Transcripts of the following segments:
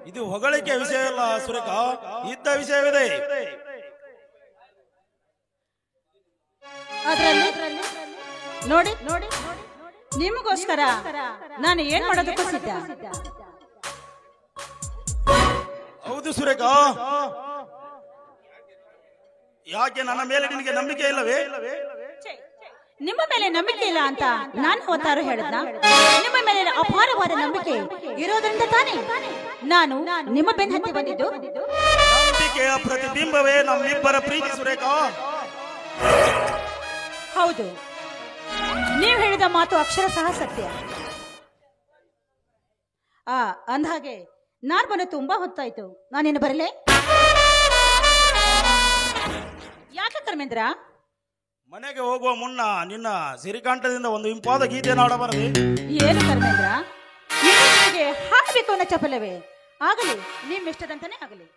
ಇದು ಹೊಗಳಿಕೆ ವಿಷಯ ಅಲ್ಲ ಸುರೇಖ, ಇದ್ದ ವಿಷಯವಿದೆ. ನೋಡಿ ನೋಡಿ ನಿಮಗೋಸ್ಕರ ನಾನು ಏನ್ ಮಾಡೋದಕ್ಕೂ ಸಿದ್ಧ. ಹೌದು ಸುರೇಖ, ಯಾಕೆ ನನ್ನ ಮೇಲೆ ನಿನಗೆ ನಂಬಿಕೆ ಇಲ್ಲವೇ? ನಿಮ್ಮ ಮೇಲೆ ನಂಬಿಕೆ ಇಲ್ಲ ಅಂತ ನಾನು ಅವತ್ತಾರು ಹೇಳಿದ್ನ? ನಿಮ್ಮ ಮೇಲೆ ಅಪಾರವಾದ ನಂಬಿಕೆ ಇರೋದ್ರಿಂದ ತಾನೇ ನಾನು ನಿಮ್ಮ ಬೆನ್ನ ಹತ್ತಿ ಬಂದಿದ್ದು. ನಂಬಿಕೆಯ ಪ್ರತಿಬಿಂಬವೇ ನಮ್ಮಿಬ್ಬರ ಪ್ರೀತಿ ಸುರೇಖ. ಹೌದು, ನೀವು ಹೇಳಿದ ಮಾತು ಅಕ್ಷರ ಸಹ ಸತ್ಯ. ಅಂದಹಾಗೆ ನಾನ್ ಬಂದು ತುಂಬಾ ಹೊತ್ತಾಯ್ತು, ನಾನೇನು ಬರಲೇ? ಯಾಕೆ ಧರ್ಮೇಂದ್ರ? ಮನೆಗೆ ಹೋಗುವ ಮುನ್ನ ನಿನ್ನ ಸಿರಿಕಾಂಠದಿಂದ ಒಂದು ಇಂಪಾದ ಗೀತೆ ಹಾಡಬಾರದೆ? ಏನು ಧರ್ಮೇಂದ್ರ, ನಿಮಗೆ ಹಾಡಬೇಕು ಅನ್ನೋ ಚಪಲವೇ? ಆಗಲಿ, ನಿಮ್ಮಿಷ್ಟದಂತಾನೆ ಆಗಲಿ.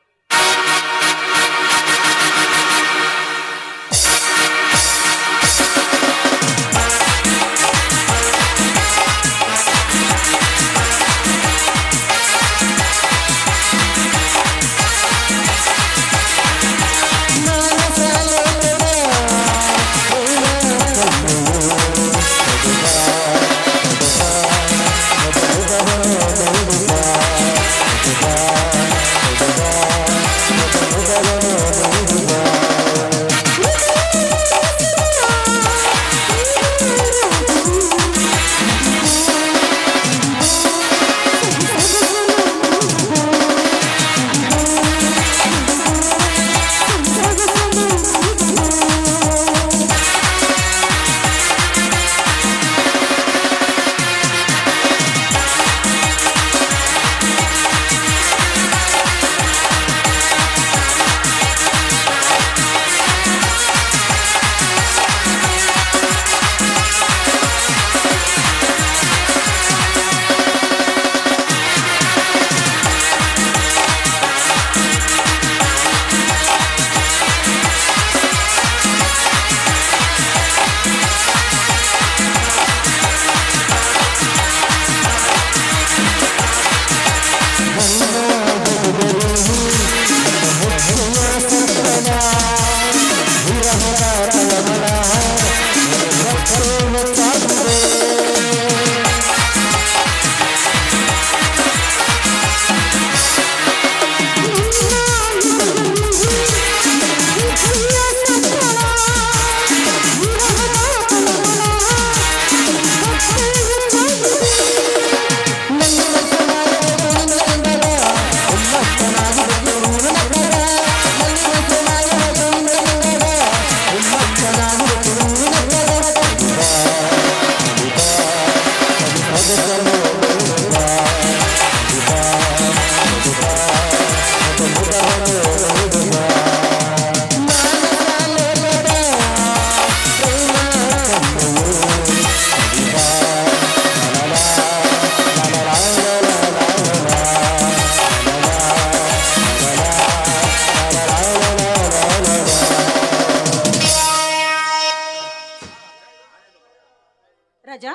ರಾಜಾ,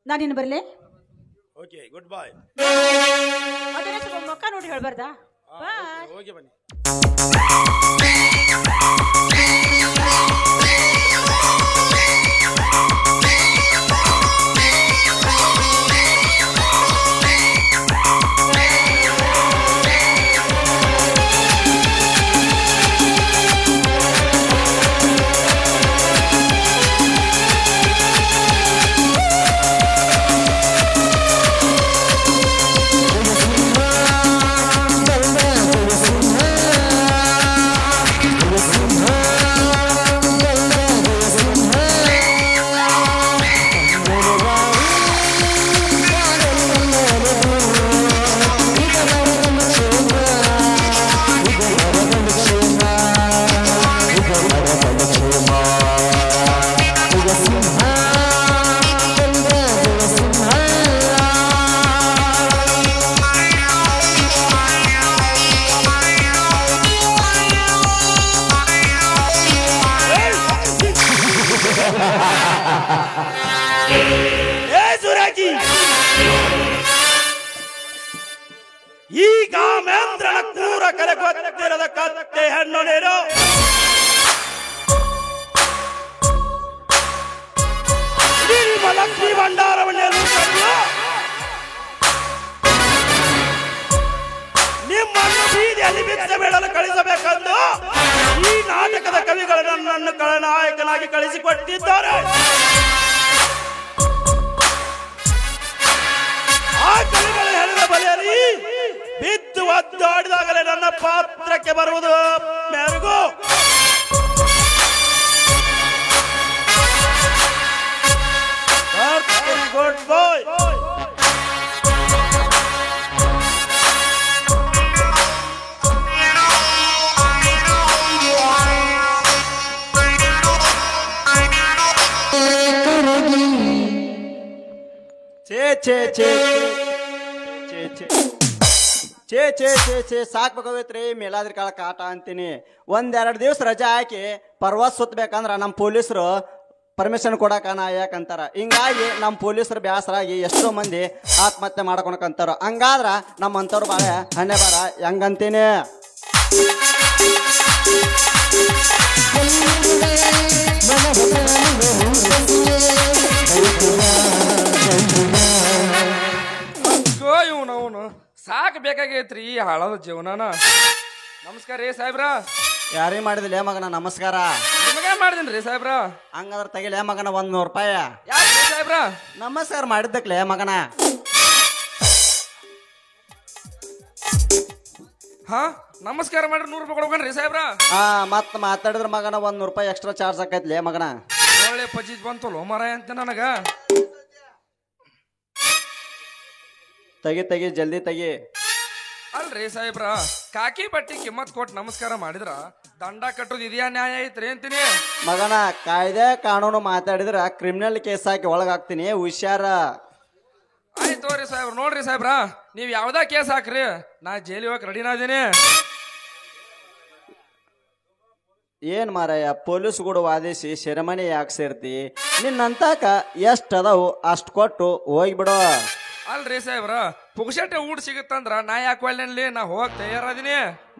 ನಾನಿನ್ನು ಬರಲೇ? Okay, good bye. ಅದನ್ನ ಸ್ವಲ್ಪ ಮುಖ ನೋಡಿ ಹೇಳ್ಬಾರ್ದಾ? ಹೋಗಿ ಬನ್ನಿ. ಈಗ ಮೇಂದ್ರನ ಕೂರ ಕರೆ ಗೊತ್ತಿರದ ಕತ್ತೆ ಹೆಣ್ಣು ನೀನು. ನಿಮ್ಮ ಲಕ್ಷ್ಮೀ ಭಂಡಾರವನ್ನೆಲ್ಲೂ ಕರೆದು ನಿಮ್ಮನ್ನು ಬೀದಿಯಲ್ಲಿ ಬಿಚ್ಚ ಬೇಡಲು ಕಳಿಸಬೇಕೆಂದು ಈ ನಾಟಕದ ಕವಿಗಳು ನನ್ನನ್ನು ಖಳನಾಯಕನಾಗಿ ಕಳಿಸಿಕೊಟ್ಟಿದ್ದಾರೆ. ಆ ಕವಿಗಳು ಹೇಳಿದ ಬಲೆಯಲ್ಲಿ ಬಿದ್ದು ಒದ್ದಾಡಿದಾಗಲೇ ನನ್ನ ಪಾತ್ರಕ್ಕೆ ಬರುವುದು ಮೆರುಗು. ಗುಡ್ ಬಾಯ್. ಸಾಕ್ಬೇಕಾಗೈತ್ರಿ ಮೇಲಾದ್ರಿ ಕಾಳ ಕಾಟ ಅಂತೀನಿ. ಒಂದೆರಡು ದಿವಸ ರಜಾ ಹಾಕಿ ಪರ್ವತ್ ಸುತ್ತಬೇಕಂದ್ರ ನಮ್ಮ ಪೊಲೀಸರು ಪರ್ಮಿಷನ್ ಕೊಡಾಕ ಯಾಕಂತಾರ. ಹಿಂಗಾಗಿ ನಮ್ಮ ಪೊಲೀಸರು ಬ್ಯಾಸರಾಗಿ ಎಷ್ಟೋ ಮಂದಿ ಆತ್ಮಹತ್ಯೆ ಮಾಡ್ಕೊಳಕಂತಾರ. ಹಂಗಾದ್ರ ನಮ್ಮಂತವ್ರು ಬಾಳೆ ಹಣೆ ಬಾರ ಹೆಂಗಂತೀನಿ. ಇವನವನು ಸಾಕ್ ಬೇಕಾಗೈತ್ರಿ ಈ ಹಾಳದ ಜೀವನನ. ನಮಸ್ಕಾರ ರೀ ಸಾಹೇಬ್ರ. ಯಾರಿಗೆ ಮಾಡಿದಿಲ್ಲ ಮಗನ ನಮಸ್ಕಾರ? ನಿಮಗ ಮಾಡಿದಿನ್ರಿ ಸಾಹೇಬ್ರ. ಹಂಗಾದ್ರ ತೆಗಿಲೆ ಮಗನ 100 ರೂಪಾಯಿ. ಯಾಕೆ ಸಾಹೇಬ್ರ? ನಮಸ್ಕಾರ ಮಾಡಿದ್ದಕ್ಲೆ ಮಗನ. ಹಾ ನಮಸ್ಕಾರ ಮಾಡ್ರಿ 100 ರೂಪಾಯಿ ಕೊಡ್ಬೇಕನ್ರಿ ಸಾಹೇಬ್ರ? ಮತ್ ಮಾತಾಡಿದ್ರ ಮಗನ 100 ರೂಪಾಯಿ ಎಕ್ಸ್ಟ್ರಾ ಚಾರ್ಜ್ ಆಕೈತ್ಲೆ ಮಗನ. ಒಳ್ಳೆ ಪಜಿತ್ ಬಂತಲ್ಲ ಮರ ಅಂತ ನನಗ. ತೆಗಿ ಜಲ್ದಿ ತೆಗಿ. ಅಲ್ರಿ ಸಾಹೇಬ್ರ, ಕಾಕಿ ಬಟ್ಟಿ ಕಿಮ್ಮತ್ ಕೊಟ್ಟು ನಮಸ್ಕಾರ ಮಾಡಿದ್ರ ದಂಡ ಕಟ್ಟೋದು ಇದೆಯಾ ನ್ಯಾಯ ಐತ್ರಿ ಅಂತೀನಿ. ಮಗನ ಕಾಯ್ದೆ ಕಾನೂನು ಮಾತಾಡಿದ್ರ ಕ್ರಿಮಿನಲ್ ಕೇಸ್ ಹಾಕಿ ಒಳಗಾಗ್ತೀನಿ, ಹುಷಾರ. ಆಯ್ತು ತೋರಿ ಸಾಹೇಬ್ರ. ನೋಡ್ರಿ ಸಾಹೇಬ್ರ, ನೀವ್ ಯಾವ್ದಾ ಕೇಸ್ ಹಾಕ್ರಿ, ನಾ ಜೈಲಿ ಹೋಗಕ್ ರೆಡಿನಾ ಇದೀನಿ. ಏನ್ ಮಾರಾಯ ಪೊಲೀಸ್ ಕೂಡ ವಾದಿಸಿ ಸೆರೆಮನಿ ಯಾಕೆ ಸೇರ್ತಿ? ನಿನ್ನಂತಾಕ ಎಷ್ಟ್ ಅದಾವು ಅಷ್ಟ್ ಕೊಟ್ಟು ಹೋಗ್ಬಿಡು. ಅಲ್ರಿ ಸಾಹೇಬ್ರ, ಪುಗ್ಸಟ್ಟೆ ಊಟ ಸಿಗುತ್ತಂದ್ರ ನಾ ಯಾಕೆ ಒಳ್ಳೆನ್ಲಿ, ನಾ ಹೋಗಕ್ ತಯಾರದೀನಿ.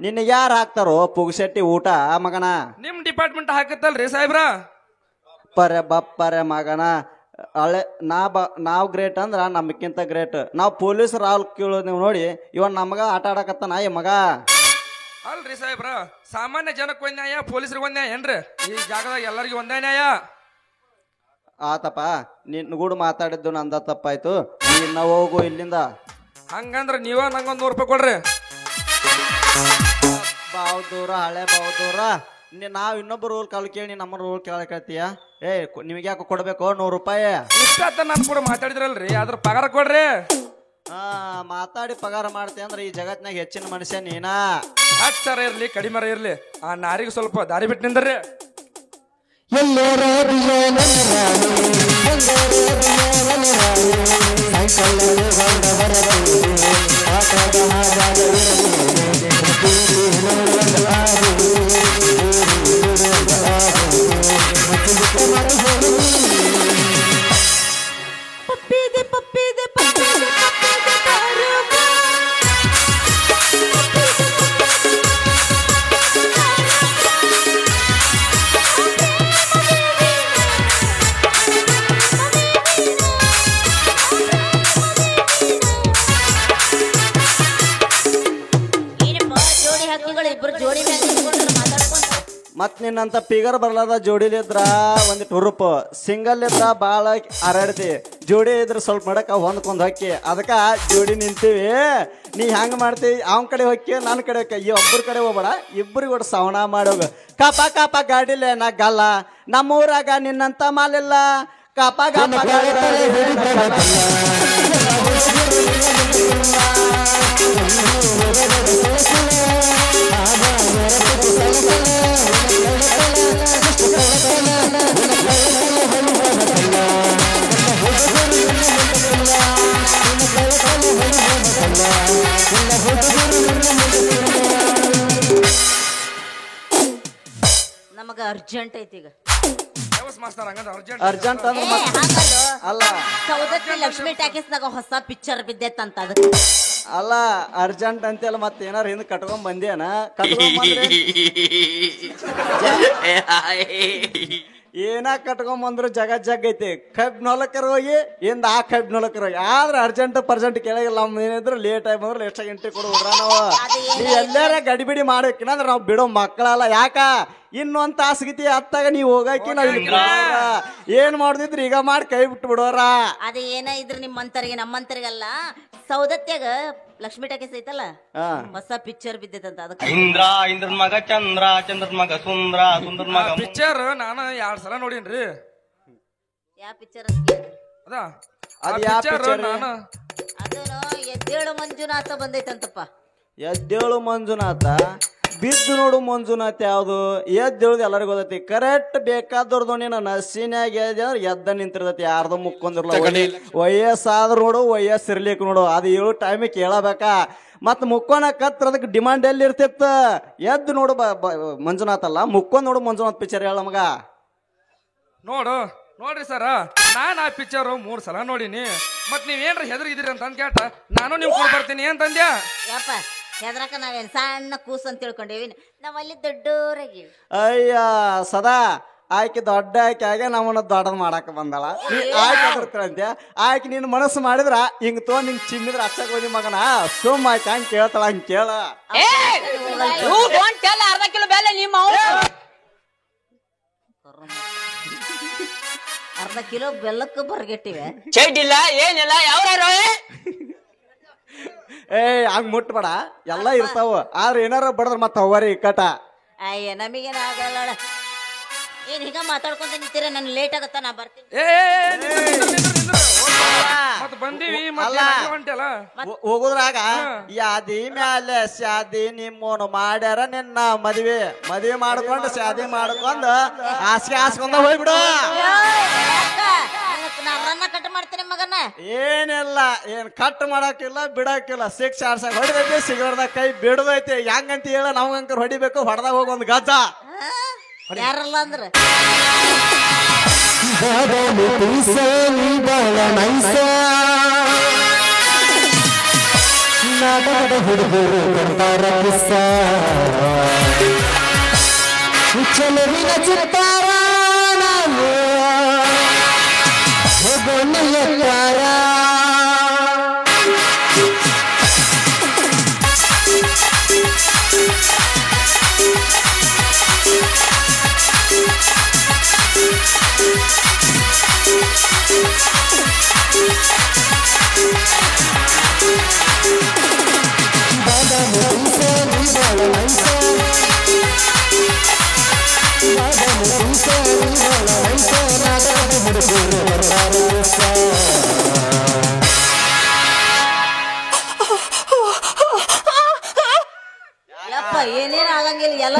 ನಿನ್ನ ಯಾರು ಹಾಕ್ತಾರೋ ಪುಗ್ಸಟ್ಟಿ ಊಟ ಮಗನ? ನಿಮ್ ಡಿಪಾರ್ಟ್ಮೆಂಟ್ ಹಾಕತ್ತಲ್ರಿ ಸಾಹೇಬ್ರ. ಪರೆ ಬಪ್ಪರೆ ಮಗನ, ಹಳೆ ನಾವ್ ಗ್ರೇಟ್ ಅಂದ್ರ ನಮ್ಗಿಂತ ಗ್ರೇಟ್. ನಾವ್ ಪೊಲೀಸ್ ರಾಲ್ ಕೇಳೋದ್ ನೀವು ನೋಡಿ, ಇವನ್ ನಮಗ ಆಟ ಆಡಕತ್ತಾನ ಈ ಮಗ. ಅಲ್ರಿ ಸಾಹೇಬ್ರ, ಸಾಮಾನ್ಯ ಜನಕ್ಕೆ ಒಂದ್ ನ್ಯಾಯ, ಪೊಲೀಸರಿಗೆ ಒಂದ್ ನ್ಯಾಯ ಏನ್ರಿ? ಈ ಜಾಗದಾಗ ಎಲ್ಲರಿಗೂ ಒಂದೇ ನ್ಯಾಯ. ಆತಪ್ಪ, ನಿನ್ನ ಕೂಡ ಮಾತಾಡಿದ್ದು ನಂದ ತಪ್ಪಾಯ್ತು. ನಿನ್ನ ಹೋಗು ಇಲ್ಲಿಂದ. ಹಂಗಂದ್ರ ನೀವ ನಂಗೊಂದ್ 100 ರೂಪಾಯಿ ಕೊಡ್ರಿ. ಬಾವುದೂರ ಹಳೆ ಬಾವುದೂರ, ನಾವ್ ಇನ್ನೊಬ್ಬ ರೂಲ್ ಕಾಲ್ ಕೇಳಿ ನಮ್ಮ ರೂಲ್ ಕೇಳಕತ್ತೀಯ? ನಿಮ್ಗೆ ಯಾಕೆ ಕೊಡ್ಬೇಕು 100 ರೂಪಾಯಿ? ಇಷ್ಟ ನನ್ ಕೂಡ ಮಾತಾಡಿದ್ರಲ್ರಿ, ಅದ್ರ ಪಗಾರ ಕೊಡ್ರಿ. ಮಾತಾಡಿ ಪಗಾರ ಮಾಡ್ತೀಯ ಅಂದ್ರೆ ಈ ಜಗತ್ನಾಗ ಹೆಚ್ಚಿನ ಮನುಷ್ಯ ನೀನಾ. 10 ಸಾವಿರ ಇರ್ಲಿ ಕಡಿಮೆ ಇರ್ಲಿ, ಆ ನಾರಿಗೆ ಸ್ವಲ್ಪ ದಾರಿ ಬಿಟ್ಟು ನಿಂದ್ರಿ. ಮತ್ ನಿನ್ನಂತ ಫಿಗರ್ ಬರ್ಲಾದ ಜೋಡಿಲಿದ್ರ ಒಂದಿಟ್ಟು ಹುರುಪು, ಸಿಂಗಲ್ ಇದ್ರ ಬಾಳ ಹಾರಾಡ್ತಿ, ಜೋಡಿ ಇದ್ರ ಸ್ವಲ್ಪ ನಡಕ ಹೊಂದ್ಕೊಂಡ್ ಹೊಕ್ಕಿ. ಅದಕ್ಕ ಜೋಡಿ ನಿಂತೀವಿ. ನೀ ಹೆಂಗ್ ಮಾಡ್ತೀವಿ, ಅವನ್ ಕಡೆ ಹೊಕ್ಕಿ ನನ್ನ ಕಡೆ ಹೊಕ್ಕಿ. ಈ ಒಬ್ಬರ ಕಡೆ ಹೋಗ್ಬೇಡ, ಇಬ್ಬರಿಗೆ ಕೂಡ ಸವಣ ಮಾಡೋಗ. ಕಾಪ ಕಾಪ ಗಾಡಿಲೆ ನಾ ಗಲ್ಲ, ನಮ್ಮೂರಾಗ ನಿನ್ನಂತ ಮಾಲಿಲ್ಲ. ಕಾಪ ಕಾಪ ನಮಗ ಅರ್ಜೆಂಟ್ ಐತಿ ಈಗ. ವ್ಯವಸ್ ಮಾಸ್ತರ್ ಹಂಗಂದ್ರೆ ಅರ್ಜೆಂಟ್ ಅರ್ಜೆಂಟ್ ಅಂದ್ರೆ ಅಲ್ಲ ಸೌದತ್ತಿ ಲಕ್ಷ್ಮಿ ಟಾಕೀಸ್ನಾಗ ಹೊಸ ಪಿಕ್ಚರ್ ಬಿದ್ದೈತಂತ ಅದಕ್ಕೆ. ಅಲ್ಲ ಅರ್ಜೆಂಟ್ ಅಂತೆಲ್ಲ ಮತ್ತೆ ಏನಾರ ಹಿಂದ್ ಕಟ್ಕೊಂಡ್ ಬಂದೇನ ಕಟ್ಕೊಂಡ್ ಬಂದ್ರೆ ಏನ ಕಟ್ಕೊಂಡ್ ಬಂದ್ರು ಜಗ್ ಐತಿ ಕಬ್ ನೊಲಕರ್ ಹೋಗಿ ಇಂದ ಆ ಕಬ್ ನೊಲಕರ್ ಹೋಗಿ ಆದ್ರೆ ಅರ್ಜೆಂಟ್ ಪರ್ಜೆಂಟ್ ಕೇಳಾಗಿಲ್ಲ ನಮ್ ಏನಿದ್ರು ಲೇಟ್ ಆಗಿ ಬಂದ್ರೆ ಎಷ್ಟ ಗಂಟೆ ಕೊಡ್ಬಿಡ್ರ ನಾವು ನೀವ್ ಎಲ್ಲಾರ ಗಡಿಬಿಡಿ ಮಾಡ್ಬೇಕಿನಂದ್ರ ನಾವ್ ಬಿಡೋ ಮಕ್ಕಳಲ್ಲ ಯಾಕ ಇನ್ನೊಂದ್ ತಾಸಗಿತಿ ಹತ್ತಾಗ ನೀವ್ ಹೋಗಾಕಿ ನಾವ್ ಇಲ್ಲಿ ಏನ್ ಮಾಡ್ದಿದ್ರಿ ಈಗ ಮಾಡಿ ಕೈ ಬಿಟ್ಟು ಬಿಡೋರ. ಅದ ಏನ ಇದ್ರ ನಿಮ್ಮಂತರಿಗೆ ನಮ್ಮಂತರಿಗಲ್ಲ ಸೌದತ್ಯಾಗ ಲಕ್ಷ್ಮಿ ಟಾಕೀಸ್ ಐತಲ್ಲ ಹೊಸ ಪಿಕ್ಚರ್ ಬಿದ್ದೈತಂತ ಅದಕ್ಕೆ. ಇಂದ್ರನ್ ಮಗ ಚಂದ್ರ ಚಂದ್ರನ್ ಮಗ ಸುಂದ್ರನ್ ಮಗ ಪಿಕ್ಚರ್ ನಾನು 2 ಸಲ ನೋಡೀನ್ರಿ. ಯಾವ ಪಿಕ್ಚರ್ ಅದ ಅದ್ ಯಾವ ಪಿಕ್ಚರ್ picture? ನಾನು ಅದನ್ನು ಎದ್ದೇಳು ಮಂಜುನಾಥ ಬಂದೈತಂತಪ್ಪ. ಎದ್ದೇಳು ಮಂಜುನಾಥ ಬಿದ್ದು ನೋಡು ಮಂಜುನಾಥ ಯಾವ್ದು ಎದ್ದೇಳುದು ಎಲ್ಲರಿಗೂ ಗೊತ್ತೈತಿ ಕರೆಕ್ಟ್ ಬೇಕಾದವ್ರದ್ದು ನೀನು ನಸಿನ್ಯಾಗ ಎದ್ದ ನಿಂತಿರ್ತೈತಿ ಯಾರ್ದು ಮುಕ್ಕೊಂದಿರ್ಲ ವಯಸ್ಸಾದ್ರು ನೋಡು ವಯಸ್ಸಿರ್ಲಿಕ್ಕೆ ನೋಡು ಅದು ಹೇಳು ಟೈಮಿಗೆ ಕೇಳಬೇಕಾ ಮತ್ ಮುಕ್ಕೋನ ಕತ್ರ ಅದಕ್ಕೆ ಡಿಮಾಂಡ್ ಎಲ್ಲಿ ಇರ್ತಿತ್ತ ಎದ್ದು ನೋಡು ಮಂಜುನಾಥ್ ಅಲ್ಲ ಮುಕ್ಕೊಂಡ್ ನೋಡು ಮಂಜುನಾಥ್ ಪಿಕ್ಚರ್ ಹೇಳ ಮಗ ನೋಡ್ರಿ ಸರ ನಾನ್ ಆ ಪಿಕ್ಚರ್ 3 ಸಲ ನೋಡಿನಿ ಮತ್ ನೀವೇನ್ರ ಹೆದರಿಗಿದ್ರಿ ಅಂತ ಕೇಟ ನಾನು ನಿಮ್ ಕೂಡ ಬರ್ತೀನಿ ಅಂತಂದ್ಯಾ. ಯಪ್ಪ ಹೆದ್ರಕ ನಾವೇನ್ ಸಣ್ಣ ಕೂಸ್ ಅಂತ ತಿಳ್ಕೊಂಡೇವಿ ನಾವಲ್ಲಿ ದೊಡ್ಡೋರಾಗಿ. ಅಯ್ಯ ಸದಾ ಆಯ್ಕೆ ದೊಡ್ಡ ಆಯ್ಕೆ ಆಗ ನಮ್ಮನ್ನ ದೊಡ್ಡದ್ ಮಾಡಾಕ ಬಂದಳ ಆಯ್ಕೆ ಅದ್ರಂತೆ ಆಯ್ಕೆ ನೀನ್ ಮನಸ್ಸು ಮಾಡಿದ್ರ ಹಿಂಗ್ ತೊಗೊಂಡ್ ಹಿಂಗ್ ಚಿಮ್ಮಿದ್ರ ಹಚ್ಚಕ್ ಹೋಗಿ ಮಗನ ಸುಮ್ ಆಯ್ಕೆ ಹಂಗ್ ಕೇಳ್ತಾಳ ಹಂಗ್ ಕೇಳ. ಅರ್ಧ ಕಿಲೋ ಬೆಲೆ ನಿಮ್ಮ ಅರ್ಧ ಕಿಲೋ ಬೆಲ್ಲಕ್ಕೂ ಬರ್ಗೆಟ್ಟಿವೆ ಚೈಟಿಲ್ಲ ಏನಿಲ್ಲ ಯಾವ್ಯಾರು ಹಂಗ್ ಮುಟ್ಬೇಡ ಎಲ್ಲಾ ಇರ್ತಾವ ಆದ್ರೆ ಏನಾರ ಬಡದ್ರ ಮತ್ತ ಅವರಿ ಕಟ. ಅಯ್ಯ ನಮಗೇನ ಆಗಲ್ಲ ಏನ್ ಹೀಗ ಮಾತಾಡ್ಕೊಂತ ನಿಂತೀರ ನನ್ ಲೇಟ್ ಆಗತ್ತ ನಾ ಬರ್ತೀನಿ. ಮತ್ ಬಂದೀವಿ ಹೊಂಟಲ್ಲ ಹೋಗುದ್ರಾಗ ಯಾದಿ ಮ್ಯಾಲೆ ಶಾದಿ ನಿಮ್ಮೋನು ಮಾಡ್ಯಾರ ನಿನ್ನ ಮದ್ವೆ ಮಾಡ್ಕೊಂಡು ಶಾದಿ ಮಾಡ್ಕೊಂಡು ಹಾಸಿಗೆ ಹಾಸ್ಕೊಂಡ ಹೋಗ್ಬಿಡು. ರನ್ನ ಕಟ್ ಮಾಡ್ತೀನಿ ಮಗನ. ಏನಿಲ್ಲ ಏನ್ ಕಟ್ ಮಾಡಾಕಿಲ್ಲ ಬಿಡಾಕಿಲ್ಲ ಸಿಕ್ಸ್ ಆರ್ಸಾಗ ಹೊಡಿದೈತಿ ಸಿಗರ್ದಾಗ ಕೈ ಬಿಡದೈತಿ ಹೆಂಗಂತ ಹೇಳ ನಮ್ಗಂಕರ್ ಹೊಡಿಬೇಕು ಹೊಡೆದಾಗ ಹೋಗ ಒಂದ್ ಗಜ್ಜ ಯಾರಲ್ಲ ಅಂದ್ರ ಚಲವಿನ ಚಿತ್ತಾರ ಯಪ್ಪ ಏನೇನ್ ಆಗಂಗಿಲ್ಲ ಎಲ್ಲ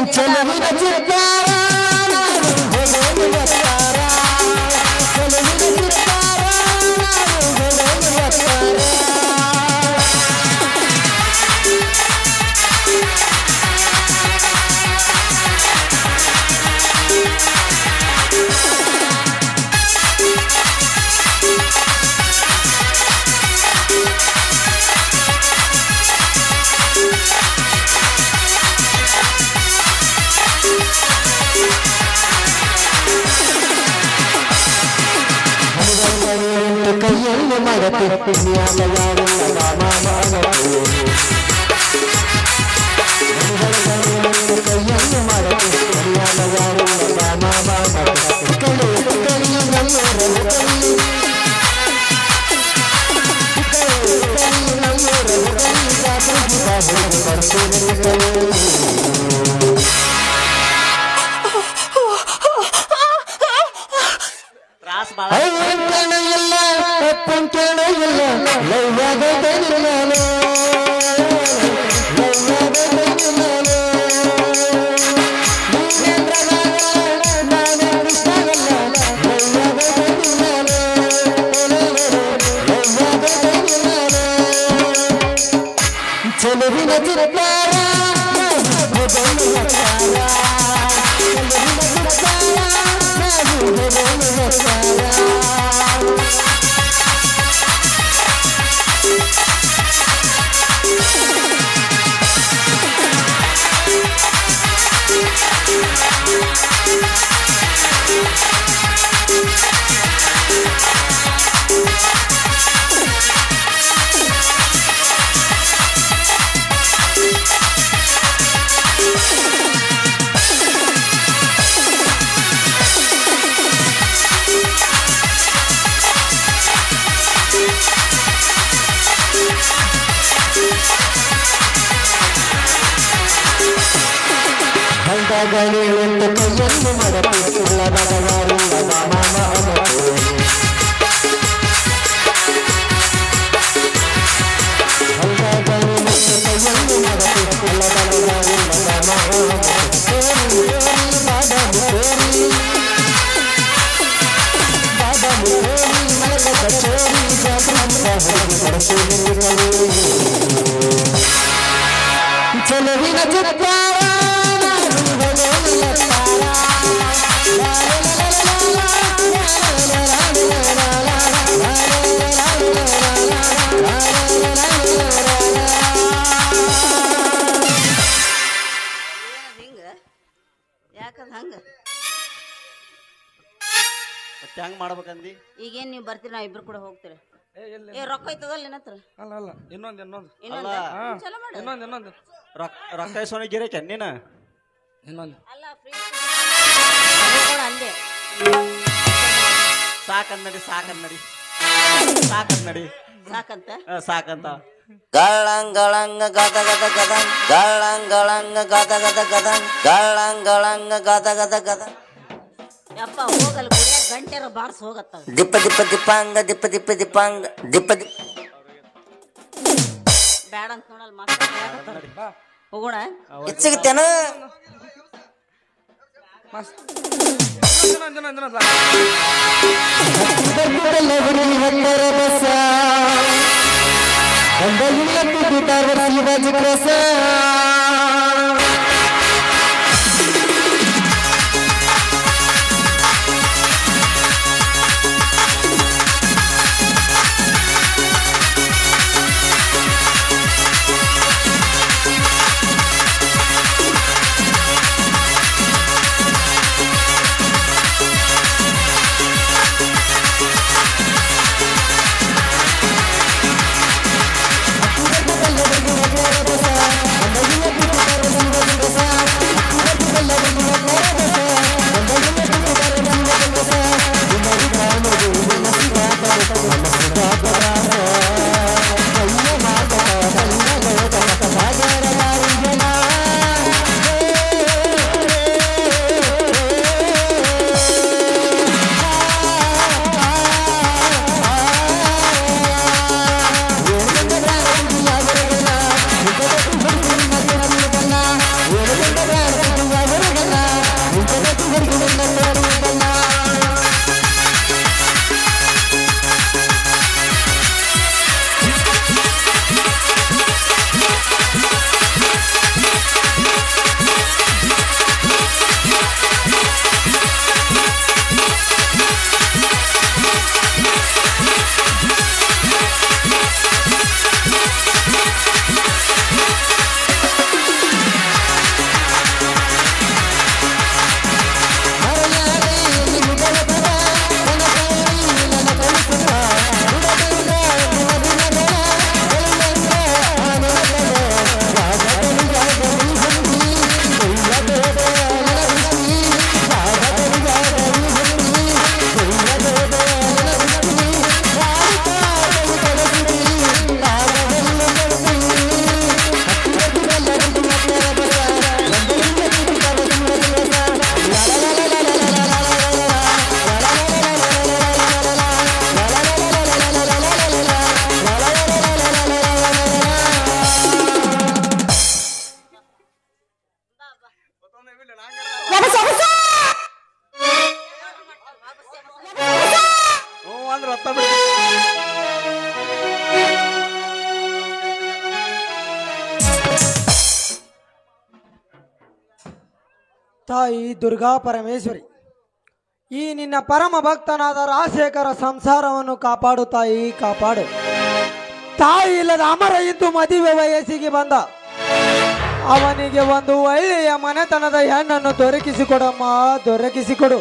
ತ್ರಾಸ್ ಬಾಳ ಚಲವಿನ ಹಿಂಗ ಯಾಕಂದ ಹಂಗ ಮತ್ತೆ ಹೆಂಗ್ ಮಾಡ್ಬೇಕಂದಿ? ಈಗೇನ್ ನೀವು ಬರ್ತೀರಿ ನಾವ್ ಇಬ್ರು ಕೂಡ ಹೋಗ್ತೀರಿ ಇಲ್ಲ ಏ ರೊಕ್ಕ ಐತದಲ್ಲ ನಿನ್ನ ಹತ್ರ ಅಲ್ಲ ಅಲ್ಲ ಇನ್ನೊಂದು ಇನ್ನೊಂದು ಚಲೋ ಮಾಡು ಇನ್ನೊಂದು ರೊಕ್ಕ ಇಸ್ಕೊಂಡು ಗಿರಕ್ಕೆ ನೀನ ಇನ್ನೊಂದು ಅಲ್ಲ ಫ್ರೀ ಅಂದೆ ಸಾಕಂದ್ ನಡಿ ಸಾಕಂತ ಸಾಕಂತ ಗಳಂಗಳಂಗ ಗದ ಗದ ಗದಂ ಗಳಂಗಳಂಗ ಗದ ಗದ ಗದಂ ಗಳಂಗಳಂಗ ಗದ ಗದ ಗದ ಯಪ್ಪ ಹೋಗಲ್ಲ ಗುಡಿಯಾಗ ಗಂಟೆರ ಬಾರ್ಸ್ ಹೋಗತ್ತ ದಿಪ್ಪ ದಿಪ್ಪ ದಿಪ್ಪಾಂಗ ದಿಪ್ಪ ದಿಪ್ಪ ದಿಪ್ಪಾಂಗ ದಿಪ್ಪ ದಿಪ್ಪ ಬ್ಯಾಡ ಅಂತ ನೋಡಲ್ಲ ಮಕ್ಕಳು ಹೋಗೋಣ ಸಿಗುತ್ತೇನ ತಾಯಿ ದುರ್ಗಾ ಪರಮೇಶ್ವರಿ ಈ ನಿನ್ನ ಪರಮ ಭಕ್ತನಾದ ರಾಜಶೇಖರ ಸಂಸಾರವನ್ನು ಕಾಪಾಡು ತಾಯಿ, ಕಾಪಾಡು. ತಾಯಿ ಇಲ್ಲದ ಅಮರ ಇದ್ದು ಮದುವೆ ವಯಸ್ಸಿಗೆ ಬಂದ ಅವನಿಗೆ ಒಂದು ಒಳ್ಳೆಯ ಮನೆತನದ ಹೆಣ್ಣನ್ನು ದೊರಕಿಸಿಕೊಡಮ್ಮ, ದೊರಕಿಸಿಕೊಡು.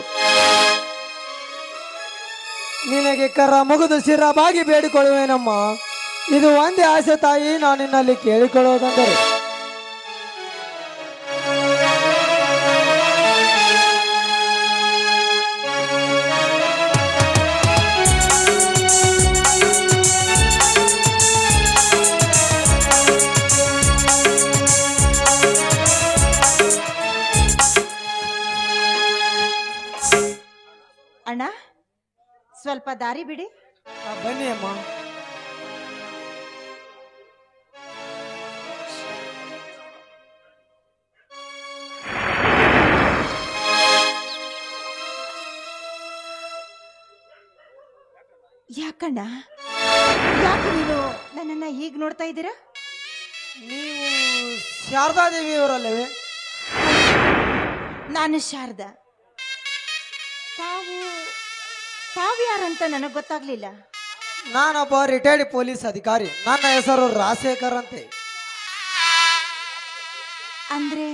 ನಿನಗೆ ಕರ ಮುಗಿದು ಶಿರಬಾಗಿ ಬೇಡಿಕೊಳ್ಳುವೇನಮ್ಮ. ಇದು ಒಂದೇ ಆಸೆ ತಾಯಿ, ನಾನು ನಿನ್ನಲ್ಲಿ ಕೇಳಿಕೊಳ್ಳುವುದಂದರೆ. ಅಣ್ಣ, ಸ್ವಲ್ಪ ದಾರಿ ಬಿಡಿ. ಬನ್ನಿ ಅಮ್ಮ. ಯಾಕಣ್ಣ, ಯಾಕೆ ನೀವು ನನ್ನನ್ನ ಹೀಗೆ ನೋಡ್ತಾ ಇದ್ದೀರಾ? ನೀವು ಶಾರದಾದೇವಿಯವರಲ್ಲವೇ? ನಾನು ಶಾರದಾ. ತಾವು ಯಾರಂತ ನನಗೆ ಗೊತ್ತಾಗ್ಲಿಲ್ಲ. ನಾನೊಬ್ಬ ರಿಟೈರ್ಡ್ ಪೊಲೀಸ್ ಅಧಿಕಾರಿ. ನನ್ನ ಹೆಸರು ರಾಜಶೇಖರ್ ಅಂತೆ. ಅಂದ್ರೆ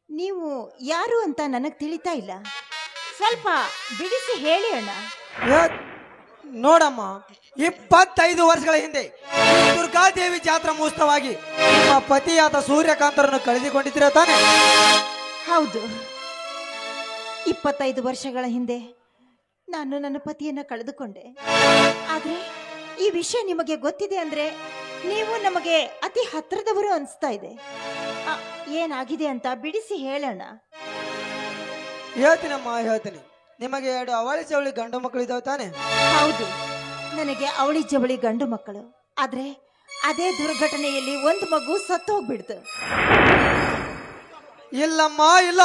ನೀವು ಯಾರು ಅಂತ ನನಗೆ ತಿಳಿತಾ ಇಲ್ಲ. ಸ್ವಲ್ಪ ಬಿಡಿಸಿ ಹೇಳಿ ಅಣ್ಣ. ನೋಡಮ್ಮ, 25 ವರ್ಷಗಳ ಹಿಂದೆ ದುರ್ಗಾದೇವಿ ಜಾತ್ರಾ ಮಹೋತ್ಸವವಾಗಿ ನಿಮ್ಮ ಪತಿಯಾದ ಸೂರ್ಯಕಾಂತರನ್ನು ಕಳೆದುಕೊಂಡಿದ್ದೀರ ತಾನೆ? ಹೌದು, 25 ವರ್ಷಗಳ ಹಿಂದೆ ನಾನು ನನ್ನ ಪತಿಯನ್ನ ಕಳೆದುಕೊಂಡೆ. ಆದ್ರೆ ಈ ವಿಷಯ ನಿಮಗೆ ಗೊತ್ತಿದೆ ಅಂದ್ರೆ ನೀವು ನಮಗೆ ಅತಿ ಹತ್ತಿರದವರು ಅನಿಸ್ತಾ ಇದೆ. ಏನಾಗಿದೆ ಅಂತ ಬಿಡಿಸಿ ಹೇಳೋಣ. ಹೇಳ್ತೀನಮ್ಮ, ಹೇಳ್ತೀನಿ. ನಿಮಗೆ 2 ಅವಳಿ ಜವಳಿ ಗಂಡು ಮಕ್ಕಳು ಇದ್ದಾವೆ ತಾನೆ? ಹೌದು, ನನಗೆ ಅವಳಿ ಜವಳಿ ಗಂಡು ಮಕ್ಕಳು. ಆದ್ರೆ ಅದೇ ದುರ್ಘಟನೆಯಲ್ಲಿ ಒಂದು ಮಗು ಸತ್ತು ಹೋಗ್ಬಿಡ್ತು. ಇಲ್ಲಮ್ಮ, ಇಲ್ಲ,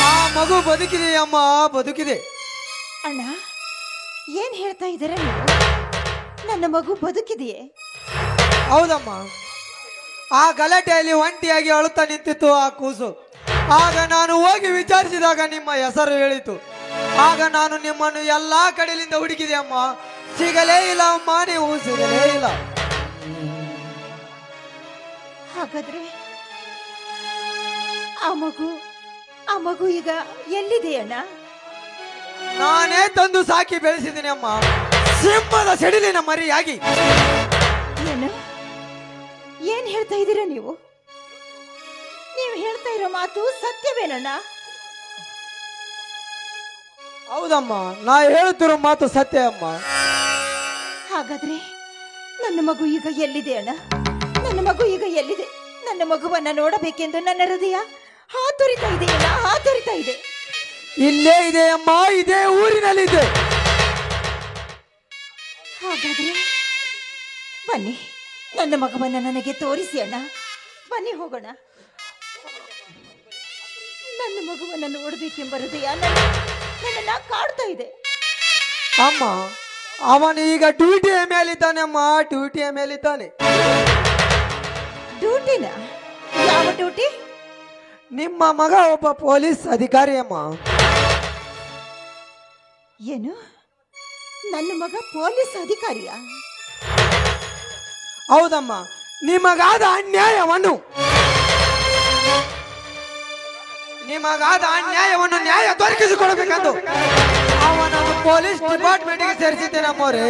ಆ ಮಗು ಬದುಕಿದೆ ಅಮ್ಮ, ಬದುಕಿದೆ. ಅಣ್ಣ, ಏನ್ ಹೇಳ್ತಾ ಇದ್ದೀರಾ ನೀವು? ನನ್ನ ಮಗು ಬದುಕಿದೆಯೇ? ಹೌದಮ್ಮ. ಆ ಗಲಾಟೆಯಲ್ಲಿ ಒಂಟಿಯಾಗಿ ಅಳುತ್ತಾ ನಿಂತಿತ್ತು ಆ ಕೂಸು. ಆಗ ನಾನು ಹೋಗಿ ವಿಚಾರಿಸಿದಾಗ ನಿಮ್ಮ ಹೆಸರು ಹೇಳಿತು. ಆಗ ನಾನು ನಿಮ್ಮನ್ನು ಎಲ್ಲಾ ಕಡೆಯಿಂದ ಹುಡುಕಿದೆ ಅಮ್ಮ. ಸಿಗಲೇ ಇಲ್ಲ ಅಮ್ಮ, ನೀವು ಸಿಗಲೇ ಇಲ್ಲ. ಹಾಗಾದ್ರೆ ಆ ಮಗು ಈಗ ಎಲ್ಲಿದೆ ಅಣ್ಣ? ನಾನೇ ತಂದು ಸಾಕಿ ಬೆಳೆಸಿದ್ದೀನಿ ಅಮ್ಮ, ಸಿಂಹದ ಸಿಡಿಲಿನ ಮರಿಯಾಗಿ. ಏನ್ ಹೇಳ್ತಾ ಇದ್ದೀರಾ ನೀವು? ನೀವು ಹೇಳ್ತಾ ಇರೋ ಮಾತು ಸತ್ಯವೇನಣ್ಣ? ಹೌದಮ್ಮ, ನಾ ಹೇಳುತ್ತಿರೋ ಮಾತು ಸತ್ಯ ಅಮ್ಮ. ಹಾಗಾದ್ರೆ ನನ್ನ ಮಗು ಈಗ ಎಲ್ಲಿದೆ ಅಣ್ಣ? ನನ್ನ ಮಗು ಈಗ ಎಲ್ಲಿದೆ? ನನ್ನ ಮಗುವನ್ನ ನೋಡಬೇಕೆಂದು ನನ್ನ ಹೃದಯ ಹಾತೊರಿತಾ ಇದೆ ಅಣ್ಣ, ಹಾತೊರಿತಾ ಇದೆ. ಇಲ್ಲೇ ಇದೆ ಅಮ್ಮ, ಇದೇ ಊರಿನಲ್ಲಿದೆ. ಹಾಗಾದ್ರೆ ಬನ್ನಿ, ನನ್ನ ಮಗುವನ್ನ ನನಗೆ ತೋರಿಸಿ ಅಣ್ಣ. ಬನ್ನಿ ಹೋಗೋಣ. ನನ್ನ ಮಗುವನ್ನ ನೋಡಬೇಕೆಂಬ ಹೃದಯ ನನ್ನನ್ನ ಕಾಡ್ತಾ ಇದೆ. ಅಮ್ಮ, ಅವನು ಈಗ ಡ್ಯೂಟಿಯ ಮೇಲಿದ್ದಾನೆ ಅಮ್ಮ, ಡ್ಯೂಟಿಯ ಮೇಲಿದ್ದಾನೆ. ಡ್ಯೂಟಿನ? ಯಾವ ಡ್ಯೂಟಿ? ನಿಮ್ಮ ಮಗ ಒಬ್ಬ ಪೊಲೀಸ್ ಅಧಿಕಾರಿ ಅಮ್ಮ. ಏನು? ನನ್ನ ಮಗ ಪೊಲೀಸ್ ಅಧಿಕಾರಿಯ? ಹೌದಮ್ಮ. ನಿಮಗಾದ ಅನ್ಯಾಯವನ್ನು ನ್ಯಾಯ ದೊರಕಿಸಿಕೊಡಬೇಕಂದು ಅವನನ್ನು ಪೊಲೀಸ್ ಡಿಪಾರ್ಟ್ಮೆಂಟ್ಗೆ ಸೇರಿಸಿದ್ದೇನೆ ಅಮ್ಮವ್ರೆ.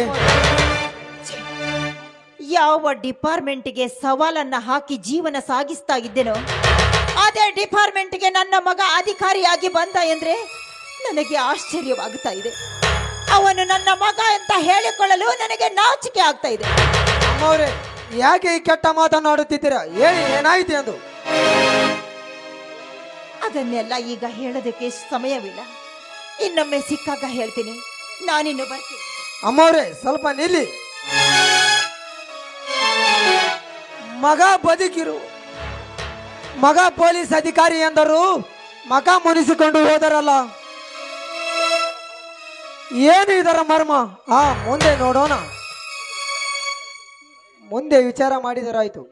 ಯಾವ ಡಿಪಾರ್ಟ್ಮೆಂಟ್ಗೆ ಸವಾಲನ್ನ ಹಾಕಿ ಜೀವನ ಸಾಗಿಸ್ತಾ ಇದ್ದೇನೋ ಅದೇ ಡಿಪಾರ್ಟ್ಮೆಂಟ್ಗೆ ನನ್ನ ಮಗ ಅಧಿಕಾರಿಯಾಗಿ ಬಂದ ಎಂದ್ರೆ ನನಗೆ ಆಶ್ಚರ್ಯವಾಗುತ್ತಾ ಇದೆ. ಅವನು ನನ್ನ ಮಗ ಅಂತ ಹೇಳಿಕೊಳ್ಳಲು ನನಗೆ ನಾಚಿಕೆ ಆಗ್ತಾ ಇದೆ. ಅಮ್ಮವ್ರೆ, ಯಾಕೆ ಈ ಕೆಟ್ಟ ಮಾತನಾಡುತ್ತಿದ್ದೀರಾ? ಹೇಳಿ, ಏನಾಯ್ತು ಎಂದು. ಅದನ್ನೆಲ್ಲ ಈಗ ಹೇಳೋದಕ್ಕೆ ಸಮಯವಿಲ್ಲ. ಇನ್ನೊಮ್ಮೆ ಸಿಕ್ಕಾಗ ಹೇಳ್ತೀನಿ. ನಾನಿನ್ನು ಬರ್ತೀನಿ. ಅಮ್ಮವ್ರೆ, ಸ್ವಲ್ಪ ನಿಲ್ಲಿ. ಮಗ ಬದುಕಿರು, ಮಗ ಪೊಲೀಸ್ ಅಧಿಕಾರಿ ಎಂದರು, ಮಗ ಮುನಿಸಿಕೊಂಡು ಹೋದರಲ್ಲ. ಏನು ಇದರ ಮರ್ಮ? ಮುಂದೆ ನೋಡೋಣ, ಮುಂದೆ ವಿಚಾರ ಮಾಡಿದರಾಯ್ತು.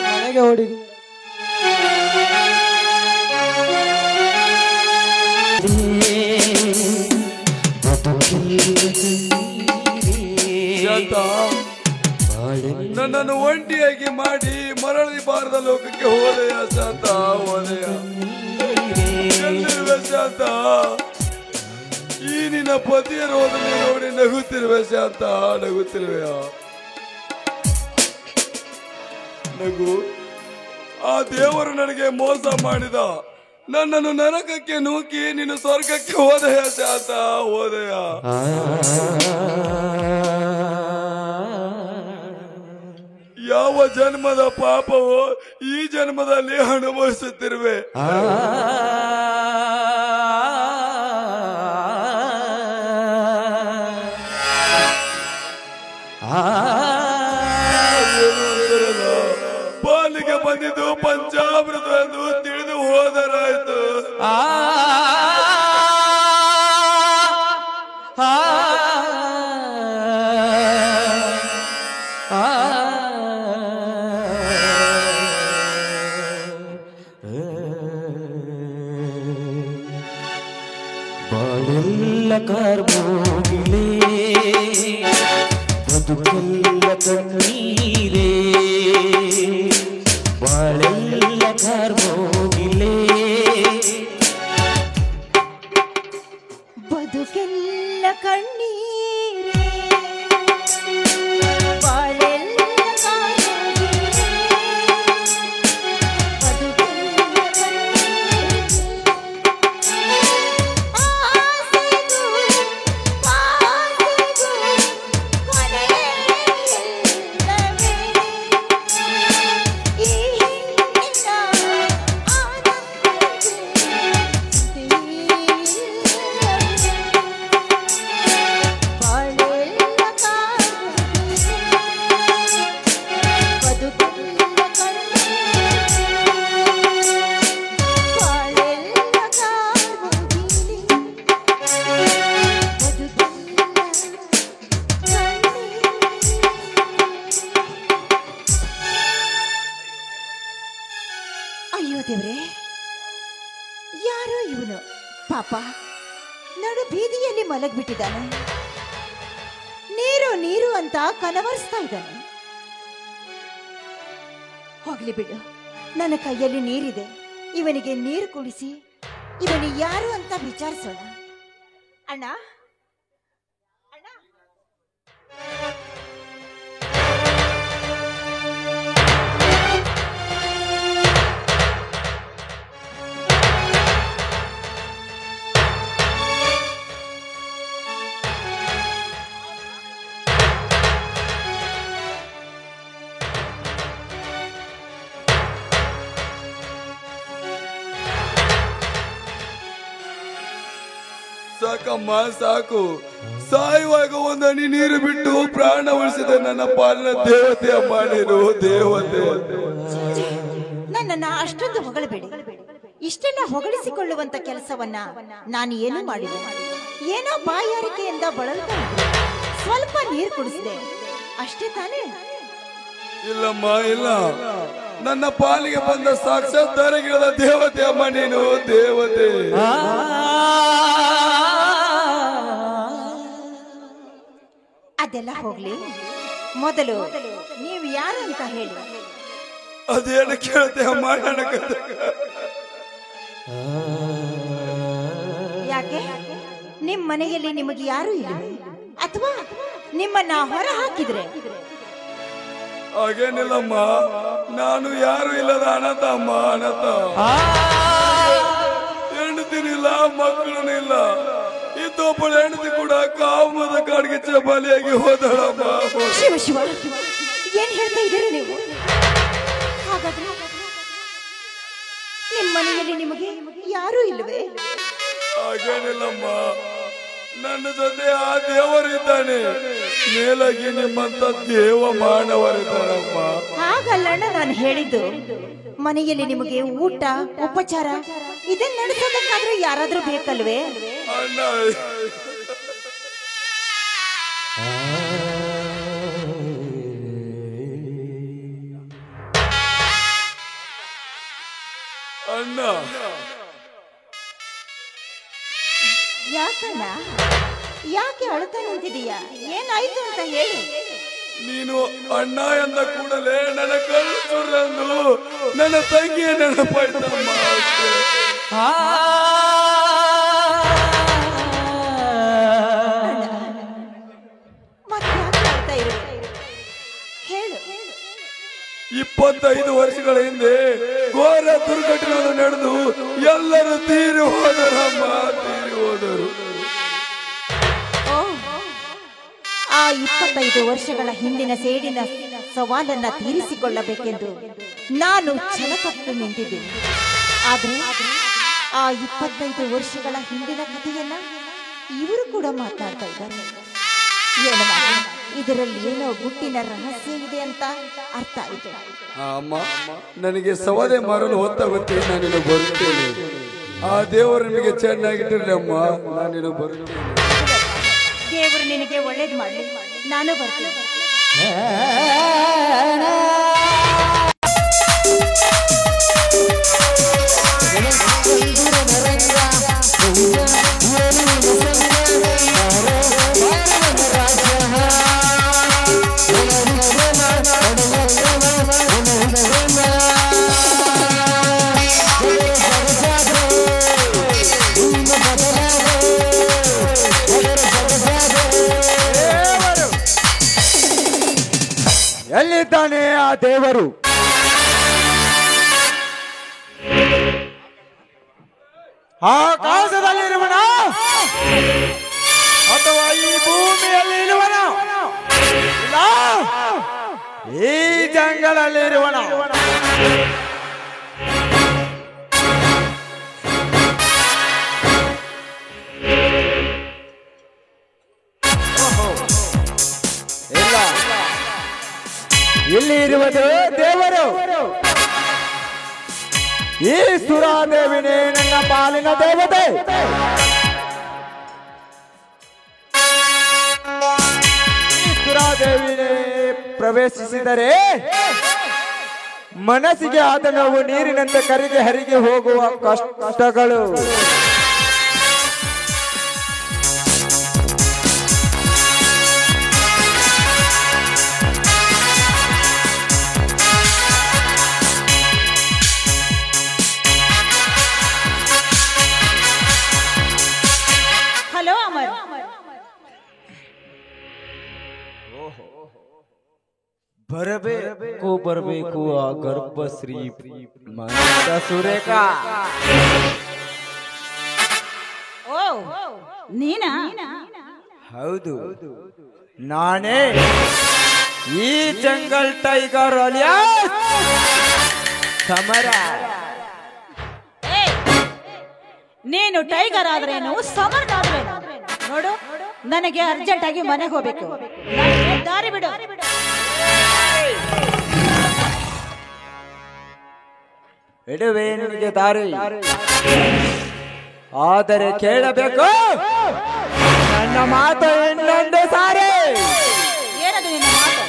ಮನೆಗೆ ಹೊಡಿದು ಶಾಂತ, ನನ್ನನ್ನು ಒಂಟಿಯಾಗಿ ಮಾಡಿ ಮರಳಿ ಬಾರದ ಲೋಕಕ್ಕೆ ಹೋದೆಯ ಶಾಂತ, ಹೋದೆಯ ಎಲ್ಲಿರುವೆ ಶಾಂತ? ಈ ನಿನ್ನ ಪತಿಯ ರೋದನೆ ನೋಡಿ ನಗುತ್ತಿರುವೆ ಶಾಂತ, ನಗುತ್ತಿರುವೆಯ? ನಗು. ಆ ದೇವರು ನನಗೆ ಮೋಸ ಮಾಡಿದ, ನನ್ನನ್ನು ನರಕಕ್ಕೆ ನೂಕಿ ನೀನು ಸ್ವರ್ಗಕ್ಕೆ ಹೋದೆಯ ಶಾಂತ, ಹೋದೆಯ? ಯಾವ ಜನ್ಮದ ಪಾಪವೋ ಈ ಜನ್ಮದಲ್ಲಿ ಅನುಭವಿಸುತ್ತಿರುವೆ. ಪಾಲಿಗೆ ಬಂದಿದ್ದು ಪಂಚಾಮೃತ ಎಂದು ತಿಳಿದು ಹೋದರಾಯ್ತು. ಬಾಳೆಲ್ಲ ಕಾರ್ಮೋಗಿಲೇ ಬದುಕೆಲ್ಲ ಕಣ್ಣೀರೇ, ಬಾಳೆಲ್ಲ ಕಾರ್ಮೋಗಿಲೇ ಬದುಕೆಲ್ಲ ಕಣ್ಣೀರೇ, ಬಾಳೆಲ್ಲ ಕಾಯೋಗಿರೇ, ಬದುಕೆಲ್ಲ ಕಣ್ಣೀರೇ, ಆಸೆಗೂ ಪಾಸೆಗೂ ಕೊನೆಯಿಲ್ಲವೇ, ಈ ಹಿಂದಿನ ಆನಂದಕ್ಕೆ ಬಾಳೆಲ್ಲ ಕಾಯೋಗಿರೇ, ಬದುಕೆಲ್ಲ ಕಣ್ಣೀರೇ, ಬಾಳೆಲ್ಲ ಕಾಯೋಗಿರೇ, ಬದುಕೆಲ್ಲ ಕಣ್ಣೀರೇ. ಅಯ್ಯೋ ದೇವ್ರೆ, ಯಾರೋ ಇವನು ಪಾಪ ನಡು ಬೀದಿಯಲ್ಲಿ ಮಲಗ್ಬಿಟ್ಟಿದ್ದಾನೆ. ನೀರು ನೀರು ಅಂತ ಕನವರಿಸ್ತಾ ಇದ್ದಾನೆ. ಹೋಗ್ಲಿ ಬಿಡು, ನನ್ನ ಕೈಯಲ್ಲಿ ನೀರಿದೆ. ಇವನಿಗೆ ನೀರು ಕುಡಿಸಿ ಇವನು ಯಾರು ಅಂತ ವಿಚಾರಿಸೋಣ. ಅಣ್ಣ ಅಣ್ಣ, ಸಾಕಮ್ಮ ಸಾಕು. ಸಾಯುವಾಗ ಒಂದು ಹನಿ ನೀರು ಬಿಟ್ಟು ಪ್ರಾಣ ಉಳಿಸಿದ ನನ್ನ ಪಾಲನ ದೇವತೆ ಅಮ್ಮ, ನೀನು ದೇವತೆ. ನನ್ನನ್ನ ಅಷ್ಟೊಂದು ಹೊಗಳಬೇಡಿ. ಇಷ್ಟನ್ನ ಹೊಗಳಿಸಿಕೊಳ್ಳುವಂತ ಕೆಲಸವನ್ನ ನಾನು ಏನು ಮಾಡಿದೆ? ಏನೋ ಬಾಯಾರಿಕೆಯಿಂದ ಬಳಲ್ತಾ ಇದ್ದೆ. ಸ್ವಲ್ಪ ನೀರು ಕುಡಿಸಿದೆ ಅಷ್ಟೇ ತಾನೇ? ಇಲ್ಲಮ್ಮ ಇಲ್ಲ, ನನ್ನ ಪಾಲಿಗೆ ಬಂದ ಸಾಕ್ಷಾತ್ ಧರೆಗಿಳಿದ ದೇವತೆ ಅಮ್ಮ, ನೀನು ದೇವತೆ. ಅದೆಲ್ಲ ಹೋಗ್ಲಿ, ಮೊದಲು ನೀವು ಯಾರು ಅಂತ ಹೇಳಿ. ಅದೇನು ಕೇಳುತ್ತೆ ಅಮ್ಮ? ಯಾಕೆ ನಿಮ್ ಮನೆಯಲ್ಲಿ ನಿಮಗೆ ಯಾರು ಇಲ್ಲ ಅಥವಾ ನಿಮ್ಮನ್ನ ಹೊರ ಹಾಕಿದ್ರೆ? ಹಾಗೇನಿಲ್ಲಮ್ಮ, ನಾನು ಯಾರು ಇಲ್ಲದ ಅನಾಥ ಅಮ್ಮ, ಅನಾಥ. ಹೆಂಡತಿನಿಲ್ಲ, ಮಕ್ಕಳು ಇಲ್ಲ. ಇದ್ದೊಬ್ಬಳು ಹೆಂಡತಿ ಕೂಡ ಕಾಮದ ಕಾಡಿಗೆ ಬಲಿಯಾಗಿ ಹೋದಳಮ್ಮ. ಶಿವ ಶಿವ, ಏನ್ ಹೇಳ್ತಾ ಇದ್ದೀರಿ ನೀವು? ಹಾಗಾದ್ರೆ ನಿಮ್ಮ ಮನೆಯಲ್ಲಿ ನಿಮಗೆ ಯಾರು ಇಲ್ಲವೇ? ಹಾಗೇನಿಲ್ಲಮ್ಮ, ನನ್ನ ಜೊತೆ ಆ ದೇವರಿದ್ದಾನೆ. ಮೇಲಾಗಿ ನಿಮ್ಮಂತ ದೇವ ಮಾನವರಿದ್ದಾರಮ್ಮ. ಹಾಗಲ್ಲಣ್ಣ ನಾನು ಹೇಳಿದ್ದು. ಮನೆಯಲ್ಲಿ ನಿಮಗೆ ಊಟ ಉಪಚಾರ ಇದನ್ನ ನಡೆಸೋದಕ್ಕಾದ್ರೂ ಯಾರಾದ್ರೂ ಬೇಕಲ್ವೇ? ಅಣ್ಣ, ಅಣ್ಣ ಯಾಕಣ್ಣ ಯಾಕೆ ಅಳ್ತಾ ನಿಂತಿದೀಯಾ? ಏನಾಯ್ತು ಅಂತ ಹೇಳು. ನೀನು ಅಣ್ಣ ಎಂದ ಕೂಡಲೇ ನನ್ನ ಕಣ್ಣು ಸುರಂದು ನನ್ನ ತಂಗಿಯ ನೆನಪಾಯ್ತಮ್ಮ. ಮತ್ತೆ ಯಾಕೆ ಅಳ್ತಾ ಇರುವೆ? ಹೇಳು. 25 ವರ್ಷಗಳ ಹಿಂದೆ ಘೋರ ದುರ್ಘಟನೆ ನಡೆದು ಎಲ್ಲರೂ ತೀರಿ ಹೋದರಮ್ಮ, ತೀರಿ ಹೋದರು. ಆ 25 ವರ್ಷಗಳ ಹಿಂದಿನ ಸೇಡಿನ ಸವಾಲನ್ನ ತೀರಿಸಿಕೊಳ್ಳಬೇಕೆಂದು ನಾನು ಛಲತಟ್ಟು ನಿಂತಿದ್ದೇನೆ. ಆದ್ರೆ ಆ 25 ವರ್ಷಗಳ ಹಿಂದಿನ ಕಥೆಯನ್ನ ಇವರು ಕೂಡ ಮಾತನಾಡ್ತಾ ಇದ್ದಾರೆ. ಏನು ಮಾಡಿ ಇದರಲ್ಲಿ ಏನೋ ಗುಟ್ಟಿನ ರಹಸ್ಯ ಇದೆ ಅಂತ ಅರ್ಥ ಆಯಿತು. ಅಮ್ಮ, ನನಗೆ ಸವದೆ ಮಾರಲು ಹೊತ್ತಾಗುತ್ತೆ, ನಾನಿನ್ನು ಬರುತ್ತೇನೆ. ಆ ದೇವರು ನಿಮಗೆ ಚೆನ್ನಾಗಿಟ್ಟಿರಲಿ ಅಮ್ಮ, ನಾನಿನ್ನು ಬರುತ್ತೇನೆ. ದೇವರು ನಿನಗೆ ಒಳ್ಳೇದು ಮಾಡಲಿ. ನಾನು ಬರ್ತೀನಿ. ಎಲ್ಲಿದ್ದಾನೆ ಆ ದೇವರು? ಆಕಾಶದಲ್ಲಿರುವನ ಅಥವಾ ಈ ಭೂಮಿಯಲ್ಲಿ ಇರುವನ? ಇಲ್ಲ, ಈ ಜಂಗಲಲ್ಲಿರುವನ. ಇಲ್ಲ, ಇಲ್ಲಿ ಇರುವುದು ದೇವರು. ಈ ಸುರಾದೇವಿನೇ ನನ್ನ ಪಾಲಿನ ದೇವತೆ. ಈ ಸುರಾದೇವಿನೇ ಪ್ರವೇಶಿಸಿದರೆ ಮನಸ್ಸಿಗೆ ಆದ ನೋವು ನೀರಿನಂತೆ ಕರಿಗೆ ಹರಿಗೆ ಹೋಗುವ ಕಷ್ಟಗಳು. ಹಲೋ ಅಮರ್. ಬರಬೇಕು ಆ ಗರ್ಭಶ್ರೀ ಮನದ ಸುರೇಖ. ಓ, ನೀನಾ? ಹೌದು, ನಾನೇ ಈ ಜಂಗಲ್ ಟೈಗರ್ ಅಲಿಯಾಸ್ ಸಮರ. ನೀನು ಟೈಗರ್ ಆದ್ರೇನು, ಸಮರ್ ಆದ್ರೇನು? ನೋಡು, ನನಗೆ ಅರ್ಜೆಂಟ್ ಆಗಿ ಮನೆಗೆ ಹೋಗ್ಬೇಕು. ನನಗೆ ದಾರಿ ಬಿಡು. ಇಡುವೆ ನಿನಗೆ ದಾರಿ, ಆದರೆ ಕೇಳಬೇಕು ನನ್ನ ಮಾತು ಇನ್ನೊಂದು ಸಾರಿ. ಏನದು ನಿನ್ನ ಮಾತು?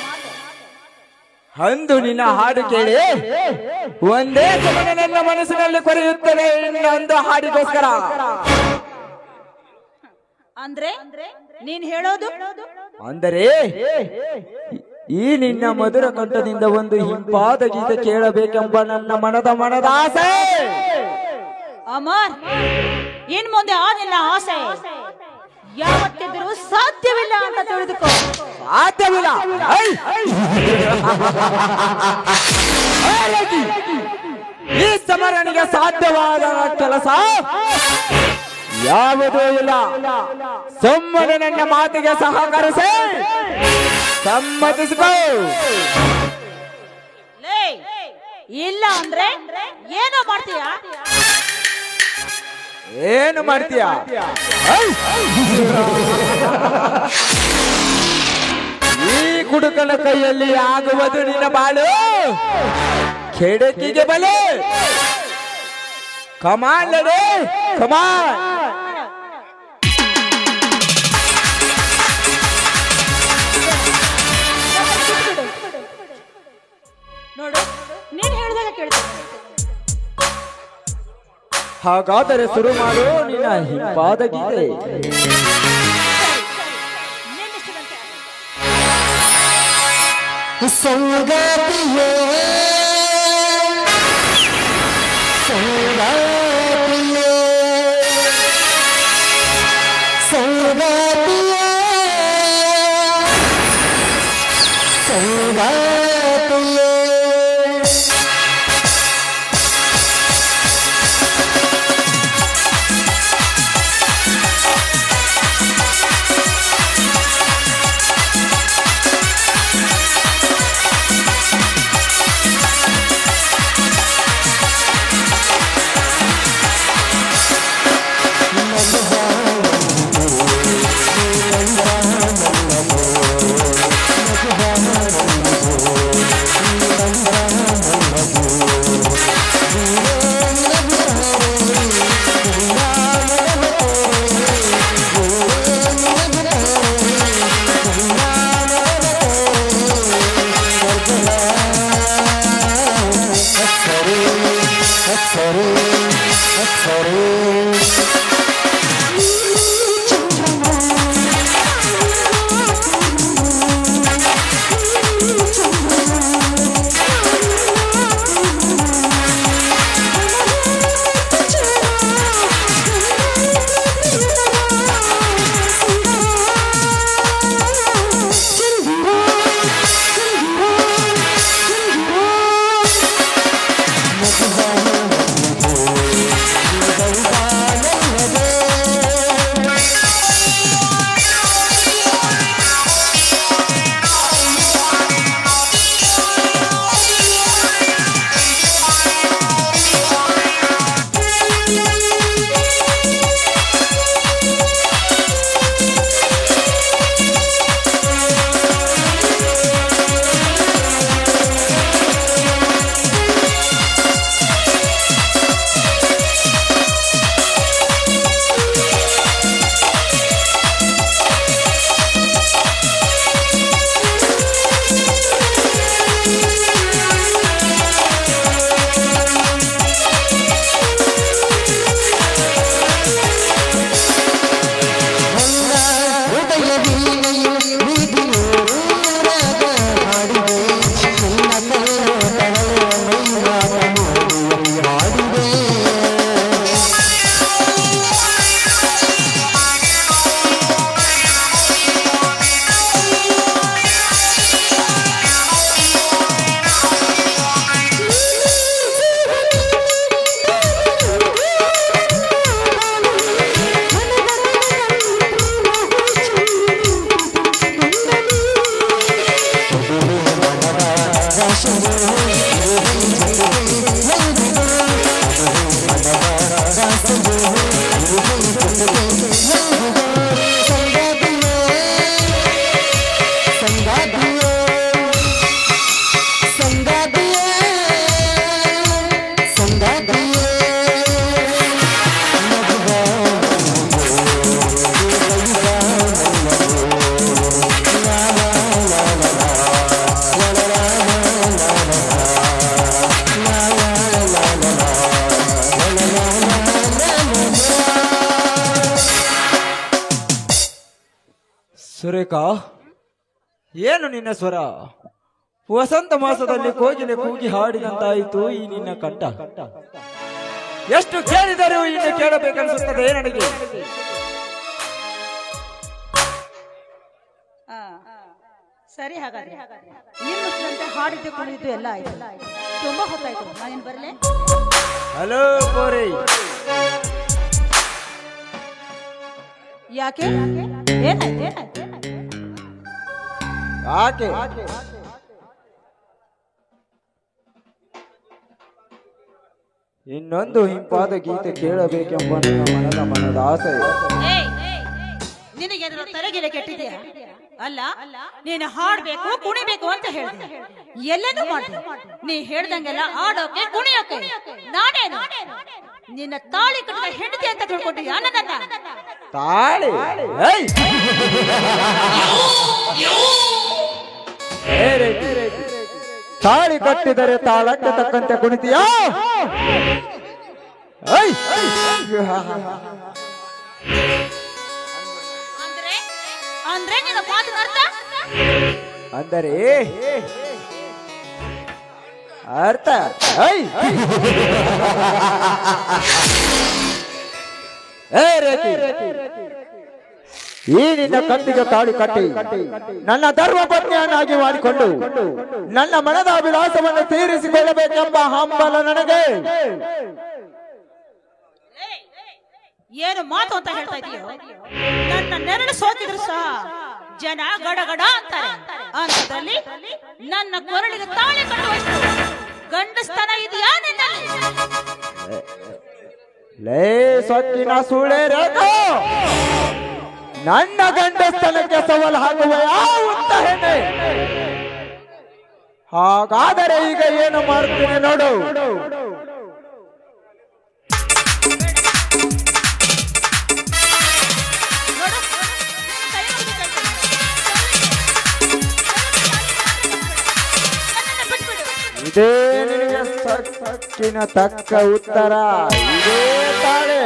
ಅಂದು ನಿನ್ನ ಹಾಡು ಕೇಳಿ ಒಂದೇ ಸಮನೆ ನನ್ನ ಮನಸ್ಸಿನಲ್ಲಿ ಕೊರೆಯುತ್ತದೆ ಇನ್ನೊಂದು ಹಾಡಿಗೋಸ್ಕರ. ಅಂದ್ರೆ ನೀನ್ ಹೇಳೋದು? ಅಂದರೆ ಈ ನಿನ್ನ ಮಧುರ ಕಂಠದಿಂದ ಒಂದು ಹಿಂಪಾದ ಗೀತೆ ಕೇಳಬೇಕೆಂಬ ನನ್ನ ಮನದ ಆಸೆ. ಅಮರ್, ಇನ್ ಮುಂದೆ ಆ ನಿನ್ನ ಆಸೆ ಯಾವತ್ತಿದ್ರೂ ಸಾಧ್ಯವಿಲ್ಲ ಅಂತ ತಿಳಿದುಕೋ. ಸಾಧ್ಯವಿಲ್ಲ? ಈ ಸಮರನಿಗೆ ಸಾಧ್ಯವಾದ ಕೆಲಸ ಯಾವುದೂ ಇಲ್ಲ. ಸುಮ್ಮನೆ ನನ್ನ ಮಾತಿಗೆ ಸಹಕರಿಸಿ ಸಮ್ಮತಿಸಿಕೋ. ಇಲ್ಲ ಅಂದ್ರೆ ಏನೋ ಮಾಡ್ತೀಯಾ? ಏನು ಮಾಡ್ತೀಯ? ಈ ಕುಡುಕನ ಕೈಯಲ್ಲಿ ಆಗುವುದು ನಿನ್ನ ಬಾಳು ಕೆಡಕಿಗೆ ಬಲೆ. ಕಮಾನ್ ಕಮಾನ್. ನೋಡು, ನೀನ್ ಹೇಳಿದಾಗ ಕೇಳ್ತೀನಿ. ಹಾಗಾದರೆ ಶುರು ಮಾಡು ನಿನ್ನ ಹಿಂಪಾದ ಗೀತೆ. ಸಂಗಾತಿಯೇ ಸಂಗಾತಿಯೇ ಸಂಗಾತಿಯೇ ಸಂಗಾತಿಯೇ ಸುರೇಖಾ, ಏನು ನಿನ್ನ ಸ್ವರ? ವಸಂತ ಮಾಸದಲ್ಲಿ ಕೋಗಿಲೆ ಕೂಗಿ ಹಾಡಿದಂತಾಯಿತು ಈ ನಿನ್ನ ಕಂಠ. ಎಷ್ಟು ಕೇಳಿದರೂ ಇನ್ನು ಕೇಳಬೇಕನ್ಸುತ್ತದೆ ನನಗೆ. ಸರಿ, ಹಾಗಾದ್ರೆ ನಿಮ್ಮ ಹಾಡಿದ್ದು ಕುಣಿದು ಎಲ್ಲ ಆಯ್ತು. ತುಂಬಾ ಹೊತ್ತಾಯ್ತು, ನಾನೇನು ಬರಲೇ? ಹಲೋ ಕೋರಿ, ಯಾಕೆ ಏನಾಯ್ತು? ಯಾಕೆ ಇನ್ನೊಂದು ಹಿಂಪಾದ ಗೀತೆ ಕೇಳಬೇಕೆಂಬ ನನ್ನ ಮನದ ಆಸೆ. ನಿನಗೆ ತಲೆಗೆಲೆ ಕೆಟ್ಟಿದೆಯಾ? ಅಲ್ಲ, ನೀನು ಹಾಡ್ಬೇಕು ಕುಣಿಬೇಕು ಅಂತ ಹೇಳಿದೆ, ಎಲ್ಲನೂ ಮಾಡಿದೆ. ನೀ ಹೇಳ್ದಂಗೆಲ್ಲ ಆಡೋಕೆ ಕುಣಿಯೋಕೆ ನಾನೇನು ನಿನ್ನ ತಾಳಿ ಕಟ್ಟಿದ ಹೆಂಡತಿ ಅಂತ ತಿಳ್ಕೊಂಡಿದ್ಯಾ? ನನ್ನ ತಾಳಿ ತಾಳಿ ಕಟ್ಟಿದರೆ ತಾಳಕ್ಕೆ ತಕ್ಕಂತೆ ಕುಣಿತೀಯಾ? ಅಂದ್ರೆ ಅಂದ್ರೆ ನಿನ್ನ ಮಾತಿನ ಅರ್ಥ ಅಂದರೆ ಅರ್ಥ ಈ ನಿನ್ನ ಕತ್ತಿಗೆ ತಾಳಿ ಕಟ್ಟಿ ನನ್ನ ಧರ್ಮ ಪತ್ನಿಯನ್ನಾಗಿ ಮಾಡಿಕೊಂಡು ನನ್ನ ಮನದ ಅಭಿಲಾಷವನ್ನು ತೀರಿಸಿಕೊಳ್ಳಬೇಕೆಂಬ ಹಂಬಲ ನನಗೆ. ಏನು ಮಾತು ಅಂತ ಹೇಳ್ತಾ ಇದೀಯೋ? ನನ್ನ ನೆರಳು ಸೋಕಿದ್ರು ಸಹ ಜನ ಗಡಗಡ ಅಂತಾರೆ. ಅಂತದ್ರಲ್ಲಿ ನನ್ನ ಕೊರಳಿಗೆ ತಾಳಿ ಕಟ್ಟುವಷ್ಟು ಗಂಡಸ್ತನ ಇದೆಯಾ ನಿನ್ನಲ್ಲಿ? ಲೇ ಸೊಕ್ಕಿನ ಸುಳೆ ರೇಖೋ, ನನ್ನ ಗಂಡಸ್ತನಕ್ಕೆ ಸವಾಲು ಹಾಕುವ ಯಾವ ಹೆಣ್ಣೆ? ಹಾಗಾದರೆ ಈಗ ಏನು ಮಾಡ್ತೀನಿ ನೋಡು. ಇದೇ ನಿನಗೆ ಸಕ್ಕಿನ ತಕ್ಕ ಉತ್ತರ. ಇದೇ ತಾಳೆ.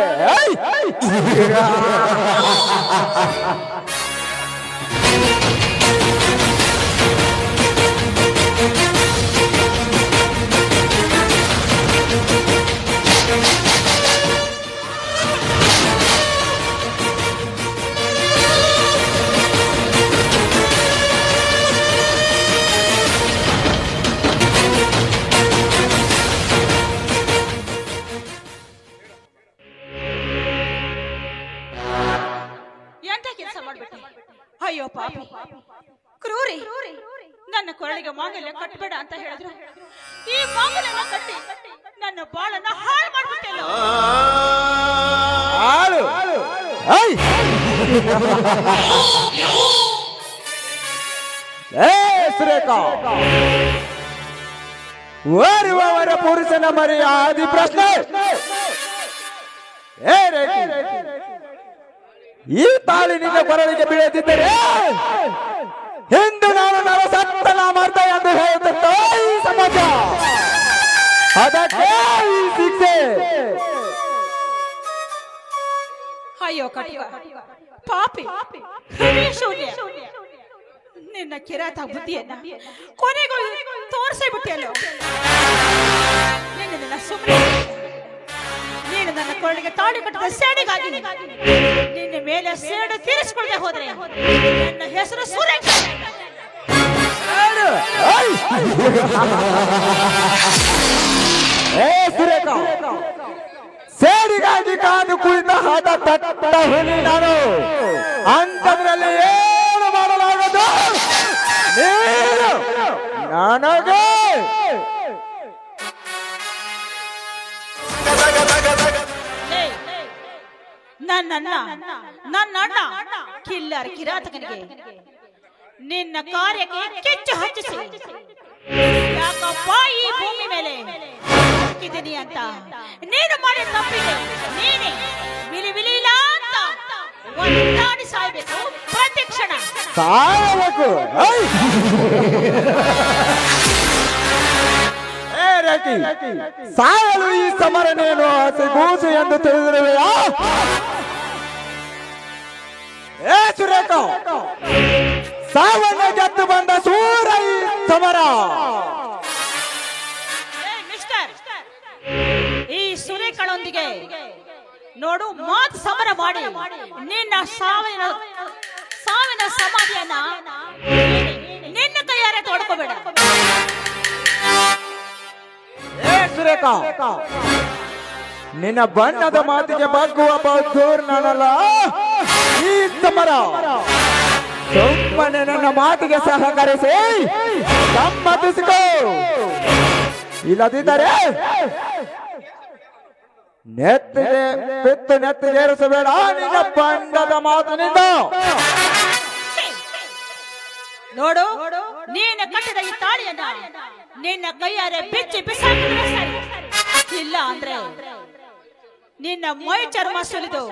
ಅಯ್ಯೋ ಪಾಪಿ, ಕ್ರೂರಿ, ನನ್ನ ಕೊರಳಿಗೆ ಮಾಂಗಲ್ಯ ಕಟ್ಟಬೇಡ ಅಂತ ಹೇಳಿದ್ರು. ಈ ಮಾಂಗಲ್ಯನ ಕಟ್ಟಿ ನನ್ನ ಬಾಳನ್ನ ಹಾಳು ಮಾಡ್ಬಿಟ್ಟೆಲ್ಲ. ಓರ್ವರ ಪುರುಷನ ಮರ್ಯಾದಿ ಪ್ರಶ್ನೆ. ಈ ತಾಳಿ ನಿನ್ನ ಕೊರಳಿಗೆ ಬೀಳದಿದ್ದರೆ ಹಿಂದೆ ನಾನು ನರಸತ್ತನ ಮಾಡ್ದೆ ಎಂದು ಹೇಳುತ್ತಿತ್ತು ಈ ಸಮಾಜ. ಅದಕ್ಕೆ ಈ ಶಿಕ್ಷೆ. ಅಯ್ಯೋ ಕಟಿವ ಪಾಪಿ, ಶೂನ್ಯ, ನಿನ್ನ ಕಿರಾತ ಬುದ್ಧಿಯನ್ನ ಕೊನೆಗೂ ತೋರಿಸೇ ಬಿಟ್ಟಿಯಲ್ಲೋ. ನಿನ್ನ ಸುಮ್ಮನೆ ನೀನು ನನ್ನ ಕೊರಳಿಗೆ ತಾಳಿ ಕಟ್ಟಿದ ಸೇಡಿಗಾಗಿ ನಿನ್ನ ಮೇಲೆ ಸೇಡು ತೀರಿಸಿಕೊಳ್ಳದೆ ಹೋದ್ರೆ ನನ್ನ ಹೆಸರು ಸುರೇಖ. ಸುರೇಖ, ಸೇಡಿಗಾಗಿ ಕಾದು ಕುಳಿತ ಹಾಟ ತಟ್ಟ ಹುಲಿ ನಾನು. ಅಂತದ್ರಲ್ಲಿ ಏನು ಮಾಡಲಾಗದು ನೀನು ನನಗೆ. ನನ್ನ ಅಣ್ಣ ಕಿಲ್ಲರ್ ಕಿರಾತಕನಿಗೆ ನಿನ್ನ ಕಾರ್ಯಕ್ಕೆ ಕಿಚ್ಚು ಹಚ್ಚಿಸಿ ಯಾಕಪ್ಪ ಈ ಭೂಮಿ ಮೇಲೆ ಹಾಕಿದ್ದೀನಿ ಅಂತ ನೀನು ಮಾಡಿದ ತಪ್ಪಿಗೆ ನೀನೆ ವಿಲಿ ವಿಲೀಲ ಅಂತ ಒಂದಾಡಿ ಸಾಯ್ಬೇಕು. ಪ್ರತಿ ಕ್ಷಣ ಸಾಯಬೇಕು. ಸಾಯಲು ಈ ಸಮರನೇನು ಆಸೆಗೂಸು ಎಂದು ತಿಳಿದಿರುವೆಯಾ? ಸುರೇಖ, ಸಾವನ್ನ ಗೆದ್ದು ಬಂದ ಸೂರ ಈ ಸಮರ. ಮಿಸ್ಟರ್, ಈ ಸುರೇಖಳೊಂದಿಗೆ ನೋಡು ಮಾತು ಸಮರ ಮಾಡಿ ನಿನ್ನ ಸಾವಿನ ಸಮಾಧಿಯನ್ನ ನಿನ್ನ ಕೈಯಾರೆ ತೋಡ್ಕೋಬೇಡ. ಸುರೇಖ, ನಿನ್ನ ಬಣ್ಣದ ಮಾತಿಗೆ ಬಗ್ಗುವ ಬೌದ್ಧೂರ್ ನಾನಲ್ಲ. ಈ ಸಮರ ಸುಮ್ಮನೆ ನನ್ನ ಮಾತಿಗೆ ಸಹಕರಿಸಿ ಸಮ್ಮತಿಸಿಕೋ. ಇಲ್ಲದಿದ್ದರೆ ನೆತ್ತಿಗೇರಿಸಬೇಡ ನಿನ್ನ ಬಣ್ಣದ ಮಾತಿನಿಂದ. ನೋಡು, ನೀನು ಕಟ್ಟಿದ ಈ ತಾಳಿಯನ್ನ ನಿನ್ನ ಕೈಯಾರೆ ಬಿಚ್ಚಿ ಬಿಸಾಕಿದ್ರೆ ಸರಿ. ಇಲ್ಲ ಅಂದ್ರೆ ನಿನ್ನ ಮೈ ಚರ್ಮ ಸುಲಿದು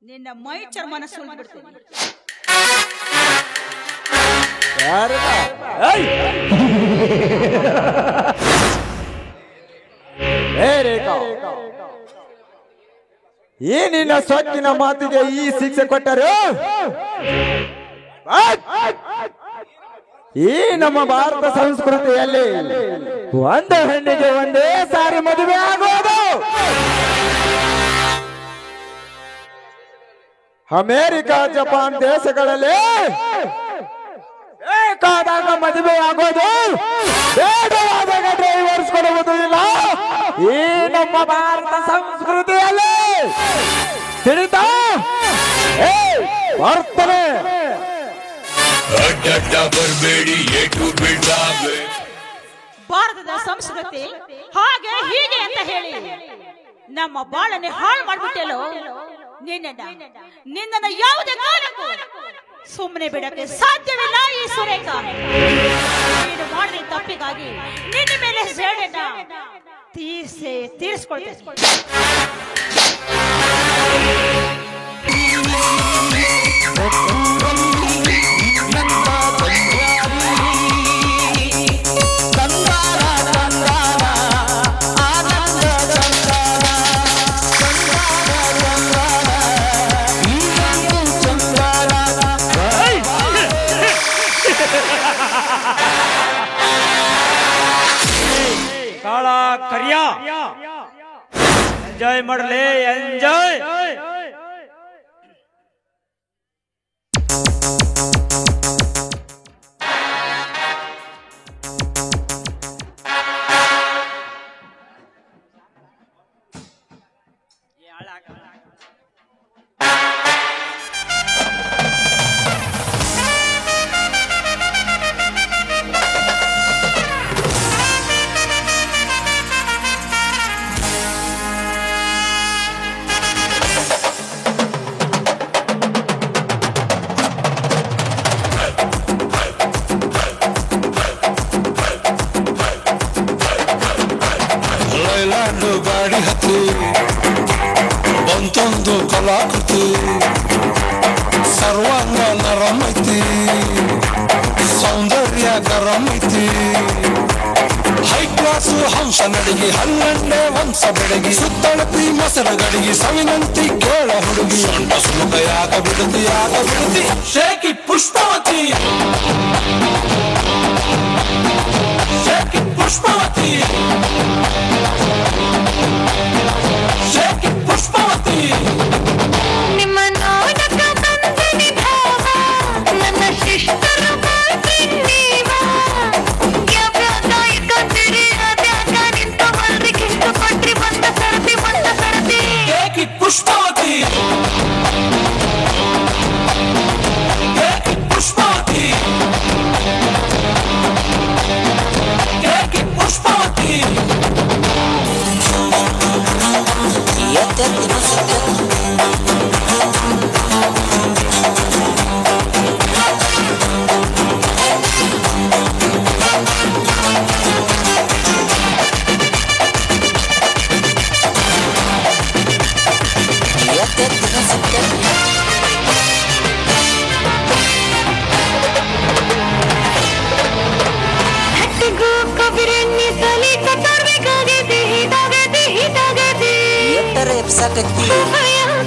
ನಿನ್ನ ಮೈ ಚರ್ಮನ ಸುಲಿದು ಬಿಡ್ತೀನಿ. ರೇಖಾ, ಈ ನಿನ್ನ ಸೊಕ್ಕಿನ ಮಾತಿಗೆ ಈ ಶಿಕ್ಷೆ ಕೊಟ್ಟರು. ಈ ನಮ್ಮ ಭಾರತ ಸಂಸ್ಕೃತಿಯಲ್ಲಿ ಒಂದು ಹೆಣ್ಣಿಗೆ ಒಂದೇ ಸಾರಿ ಮದುವೆ ಆಗೋದು. ಅಮೇರಿಕ, ಜಪಾನ್ ದೇಶಗಳಲ್ಲಿ ಬೇಕಾದಾಗ ಮದುವೆ ಆಗೋದು, ಬೇಡವಾದಾಗ ಡ್ರೈವರ್ಸ್ ಕೊಡುವುದು ಇಲ್ಲ. ಈ ನಮ್ಮ ಭಾರತ ಸಂಸ್ಕೃತಿಯಲ್ಲಿ ತಿಳಿತಾ ಬರ್ತನೆ. ಬರಬೇಡಿ ಭಾರತದ ಸಂಸ್ಕೃತಿ ಹಾಗೆ ಹೀಗೆ ಅಂತ ಹೇಳಿ ನಮ್ಮ ಬಾಳನೆ ಹಾಳು ಮಾಡ್ಬಿಟ್ಟೆಲ್ಲೋ. ನಿನ್ನ ಯಾವುದೇ ಕಾರಣಕ್ಕೂ ಸುಮ್ಮನೆ ಬಿಡಕ್ಕೆ ಸಾಧ್ಯವಿಲ್ಲ. ಈ ಸುರೇಖ ನೀನು ಮಾಡಿದ ತಪ್ಪಿಗಾಗಿ ನಿನ್ನ ಮೇಲೆ ಸೇಡನ್ನ ತೀರಿಸ್ಕೊಳ್ತೇನೆ. ಕಾಳ ಕರಿಯ ಎಂಜಾಯ್ ಮಾಡಲಿ, ಎಂಜಾಯ್. ಗಾಡಿ ಹತ್ತಿ ಬಂತೊಂದು ಕಲಾಕೃತಿ, ಸರ್ವಾಂಗ ನರಂ ಐತಿ, ಸೌಂದರ್ಯ ಗರಂ ಐತಿ. ಹೈ ಕ್ಲಾಸು ಹಂಸ ನಡಿಗೆ, ಹನ್ನೊಂದೇ ವಂಶ ಬೆಡಗಿ, ಸುತ್ತಳತಿ ಮೊಸರ ಗಡಿಗೆ, ಸವಿನಂತಿ ಕೇಳ ಹುಡುಗಿ, ಸೊಂಟ ಸುಲಭ ಯಾಕ ಬಿಡುತ್ತಿ ಶೇಕಿ ಪುಷ್ಪವತಿ, ಶೇಕಿ ಪುಷ್ಪವತಿ, ಶೇಕಿ ಪುಷ್ಪವತಿ. ನಿಮ್ಮ ನೋಡಕ ಬಂದನಿ ಭಾವ, ನನ್ನ ಶಿಷ್ಟರ ನೀವ ವ್ಯಾವ್ಯಾದಾಯಕ ತಿರಿ ಅದ್ಯಾಕ ನಿಂತ ಮಲ್ರಿಗಿಷ್ಟು ಕೊಟ್ರಿ ಬಂದ ಸರತಿ ಶೇಕಿ ಪುಷ್ಪವತಿ, ಶೇಕಿ ಪುಷ್ಪವತಿ, ಶೇಕಿ ಪುಷ್ಪವತಿ. ಹಟ್ಟಿಗೂ ಕಬಿರೆಣ್ಣಿ ಸಲಿ ಕತ್ತರ್ಬೇಕಾಗಿದೆ, ಹೀದಾಗದೆ ಎಟ್ಟರೆ ಎಪ್ಸಾಕತ್ತಿ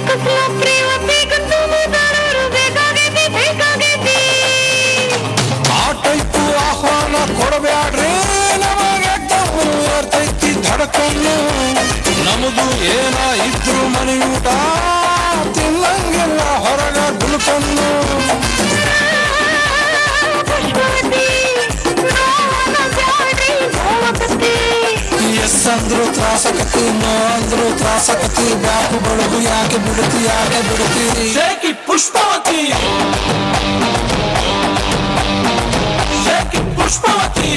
ಕಸಲ ಪ್ರೇಮ ಬೇಕಂತ ಮುದಾರರು ಬೇಕಾಗೈತಿ. ಆ ಟೈಪು ಆಹ್ವಾನ ಕೊಡಬ್ಯಾಡ್ರಿ, ನಮಗೆ ಇರ್ತೈತಿ ಧಡಕನ್ನು. ನಮದು ಏನ ಇದ್ರು ಮನೆಯೂಟ, ತಿನ್ನಂಗಿಲ್ಲ ಹೊರಗ ಗುಲ್ಕನ್ನು. ಎಸ್ ಅಂದ್ರು ತ್ರಾಸಕತಿ, ನೋ ಅಂದ್ರು ತ್ರಾಸಕತಿ, ಬ್ಯಾಕು ಬಳುಗು ಯಾಕೆ ಬಿಡುತ್ತಿ ಶೇಕಿ ಪುಷ್ಪವತಿ, ಶೇಕಿ ಪುಷ್ಪವತಿ,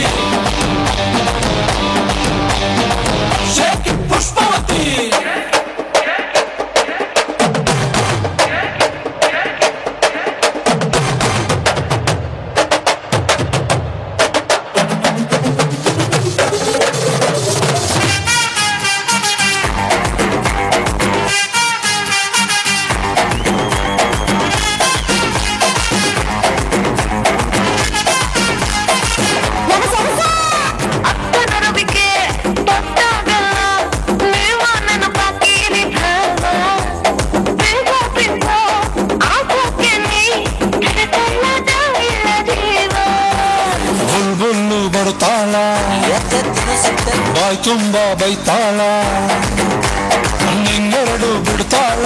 ಶೇಕಿ ಪುಷ್ಪವತಿ. ಬಾಯ್ ತುಂಬ ಬೈತಾಳ ನಿನ್ನೆರಡು ಬಿಡ್ತಾಳ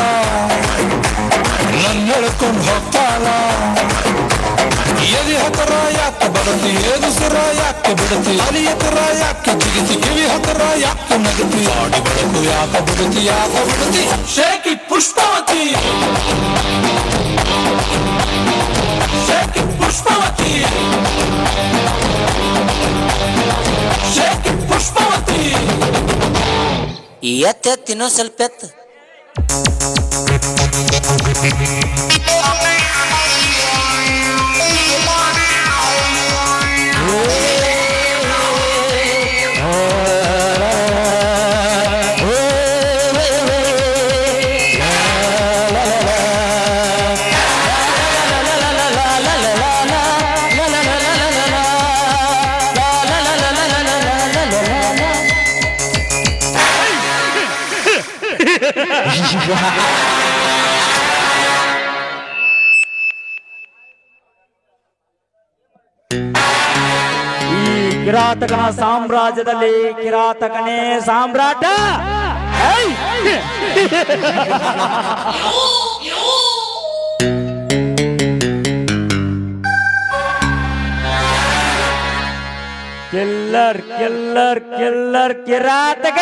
ನನ್ನ ಎಳ್ಕೊಂಡು ಹೋಗ್ತಾಳ ಎದಿ ಹತ್ರ ಯಾಕೆ ಬಡತಿ ಎದುಸರ ಯಾಕೆ ಬಿಡತಿ ಅಲಿ ಹತ್ರ ಯಾಕೆ ಜಿಗಿತಿ ಕಿವಿ ಹತ್ರ ಯಾಕೆ ನಗತಿ ಆಡಿ ಬೆಳಕು ಯಾಕೆ ಬಿಡತಿ ಶೇಕಿ ಪುಷ್ಪವತಿ ಶೇಕಿ ಪುಷ್ಪವತಿ ಶೇಕಿ ಪುಷ್ಪವತಿ ಎತ್ತಿನೋ ಸ್ವಲ್ಪ ಎತ್ತು ಕಿರಾತಕನ ಸಾಮ್ರಾಜ್ಯದಲ್ಲಿ ಕಿರಾತಕನೇ ಸಾಮ್ರಾಟ. ಕಿಲ್ಲರ್ ಕಿಲ್ಲರ್ ಕಿಲ್ಲರ್ ಕಿರಾತಕ.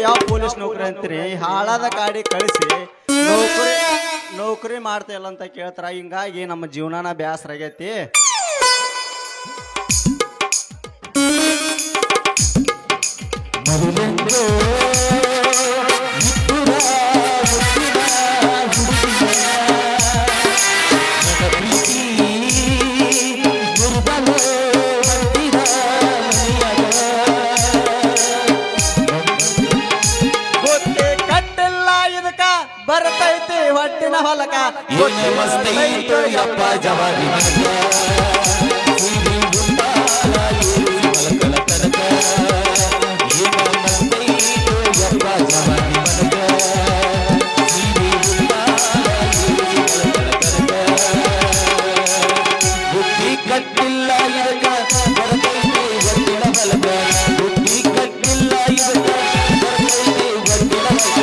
ಯಾವ ಪೊಲೀಸ್ ನೌಕರಿ ಅಂತೀರಿ? ಹಾಳಾದ ಗಾಡಿ ಕಳಿಸಿ ನೌಕರಿ ಮಾಡ್ತಾ ಇಲ್ಲ ಅಂತ ಕೇಳ್ತಾರ. ಹಿಂಗಾಗಿ ನಮ್ಮ ಜೀವನನ ಬ್ಯಾಸರ ಆಗೈತಿ. ಬರ್ತೈತಿ ಹೊಟ್ಟಿನ ಹೊಲಕ ಯಪ್ಪ ಜವಾರಿ ಬುದ್ಧಿ ಕಟ್ಟಿಲ್ಲ ಇದಕ್ಕ ಬರ್ತೈತಿ ಹೊಟ್ಟಿನ ಹೊಲಕ ಬುದ್ಧಿ ಕಟ್ಟಿಲ್ಲ ಇದಕ್ಕ ಬರ್ತೈತಿ ಹೊಟ್ಟಿನ ಹೊಲಕ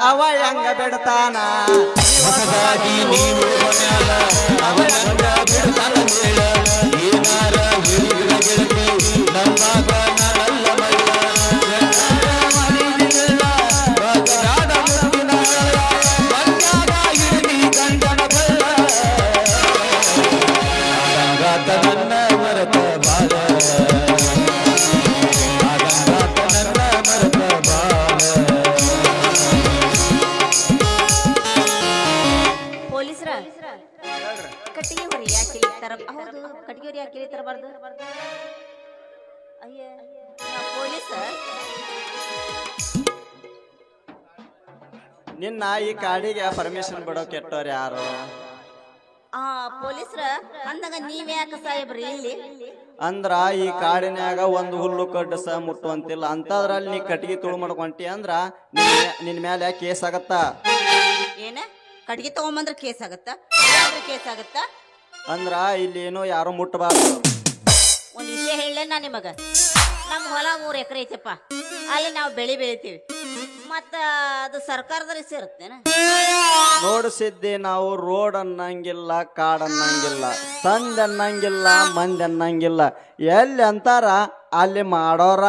ಅವ ಹೆಂಗ ಬಿಡ್ತಾನ ಹೊಸದಾಗಿ ನೀವು ಅವ ಹೆಂಗ ಬಿಡ್ತಾನ ಹೇಳ ಏನಾರ ಹೇಳಿದ ಗೆಳತಿ ನಮ್ಮಾಗ ನಾನಲ್ಲ ಮಲ್ಲ ಬಗರಾದ ಮುತ್ತಿನ ಬಂದಾಗ ಇರಲಿ ಗಂಡನ ಬಲ್ಲ ಆದಂಗಾತ ನನ್ನ ಮರತ ಬಾಲ ಆದಂಗಾತ ನನ್ನ ಮರತ ಬಾಲ. ಕಟ್ಟಿಗೆ ಹೊರಿ ಯಾಕೆ ತರ ಹೌದು ಕಟ್ಟಿಗೆ ಹೊರಿ ಯಾಕೆ ತರಬಾರ್ದು? ಅಯ್ಯ ಪೊಲೀಸ ನಿನ್ನ ಈ ಕಾಡಿಗೆ ಪರ್ಮಿಷನ್ ಬಿಡೋ ಕೆಟ್ಟವ್ರು ಯಾರು? ಪೊಲೀಸ್ರ ಅಂದಾಗ ನೀವ್ ಯಾಕ ಸಾಹೇಬ್ರಿ ಇಲ್ಲಿ? ಅಂದ್ರ ಈ ಕಾಡಿನ್ಯಾಗ ಒಂದು ಹುಲ್ಲು ಕಡ್ಡಸ ಮುಟ್ಟುವಂತಿಲ್ಲ ಅಂತದ್ರಲ್ಲಿ ನೀ ಕಟ್ಟಿಗೆ ತುಳು ಮಾಡ್ಕೊಂಟಿ ಅಂದ್ರ ನಿನ್ ಮೇಲೆ ಕೇಸ್ ಆಗತ್ತ. ಏನ ಕಟ್ಟಿಗೆ ತಗೊಂಬಂದ್ರ ಕೇಸ್ ಆಗತ್ತ? ಕೇಸ್ ಆಗತ್ತ ಅಂದ್ರ ಇಲ್ಲಿ ಏನೋ ಯಾರು ಮುಟ್ಟಬಾರ್ದು. ಒಂದ್ ವಿಷಯ ಹೇಳ ನಾ ನಿಮಗ. ನಮ್ ಹೊಲ 3 ಎಕರೆ ಐತಪ್ಪ, ಅಲ್ಲಿ ನಾವು ಬೆಳಿ ಬೆಳಿತೀವಿ. ಮತ್ತ ಅದು ಸರ್ಕಾರದಲ್ಲಿ ಸೇರುತ್ತೇನ? ನೋಡು ಸಿದ್ದಿ, ನಾವು ರೋಡ್ ಅನ್ನಂಗಿಲ್ಲ, ಕಾಡ್ ಅನ್ನಂಗಿಲ್ಲ, ಸಂದ್ ಅನ್ನಂಗಿಲ್ಲ, ಮಂದಿ ಅನ್ನಂಗಿಲ್ಲ. ಎಲ್ಲಿ ಅಂತಾರ ಅಲ್ಲಿ ಮಾಡೋರ.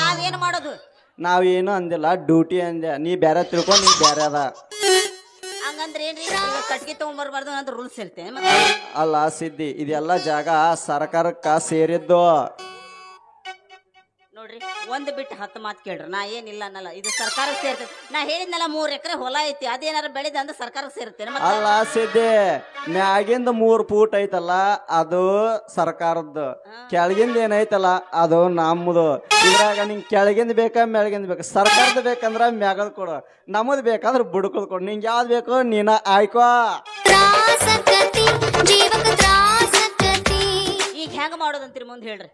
ನಾವೇನು ಮಾಡೋದು? ನಾವೇನು ಅಂದಿಲ್ಲ, ಡ್ಯೂಟಿ ಅಂದೆ. ನೀ ಬೇರೆ ತಿಳ್ಕೊಂಡು ನೀ ಬೇರೆ ಅದ. ಹಂಗಂದ್ರೆ ಏನ್ರಿ? ಕಟ್ಗೆ ತಗೊಂಡ್ಬರ್ಬಾರ್ದು ಅಂತ ರೂಲ್ಸ್ ಹೇಳ್ತೇನೆ. ಅಲ್ಲ ಸಿದ್ದಿ, ಇದೆಲ್ಲ ಜಾಗ ಸರ್ಕಾರಕ್ಕ ಸೇರಿದ್ದು. ನೋಡ್ರಿ, ಒಂದ್ ಬಿಟ್ಟು 10 ಮಾತು ಕೇಳ್ರಿ. ನಾ ಏನಿಲ್ಲ ಅನ್ನಲ್ಲ, ಇದು ಸರ್ಕಾರಕ್ಕೆ ಸೇರ್ತೈತಿ. ನಾ ಹೇಳಿದ್ನಲ್ಲ 3 ಎಕರೆ ಹೊಲ ಐತಿ, ಅದೇನಾರ ಬೆಳೆದ ಅಂದ್ರೆ ಸರ್ಕಾರಕ್ಕೆ ಸೇರ್ತೇನೆ. ಅಲ್ಲ ಸಿದ್ದಿ, ಮ್ಯಾಗಿಂದ 3 ಫೂಟ್ ಐತಲ್ಲ ಅದು ಸರ್ಕಾರದ್ದು, ಕೆಳಗಿಂದ ಏನೈತಲ್ಲ ಅದು ನಮ್ಮದು. ಇದ್ರಾಗ ನಿಂಗೆ ಕೆಳಗಿಂದ ಬೇಕಾ ಮ್ಯಾಗಿಂದ ಬೇಕಾ? ಸರ್ಕಾರದ ಬೇಕಂದ್ರ ಮ್ಯಾಗದ್ ಕೊಡು, ನಮ್ಮದು ಬೇಕಂದ್ರೆ ಬುಡಕದ್ ಕೊಡು. ನಿಂಗೆ ಯಾವ್ದು ಬೇಕು ನೀನ ಆಯ್ಕೋ. ಈಗ ಹೆಂಗ ಮಾಡೋದಂತೀರಿ ಮುಂದೆ ಹೇಳ್ರಿ.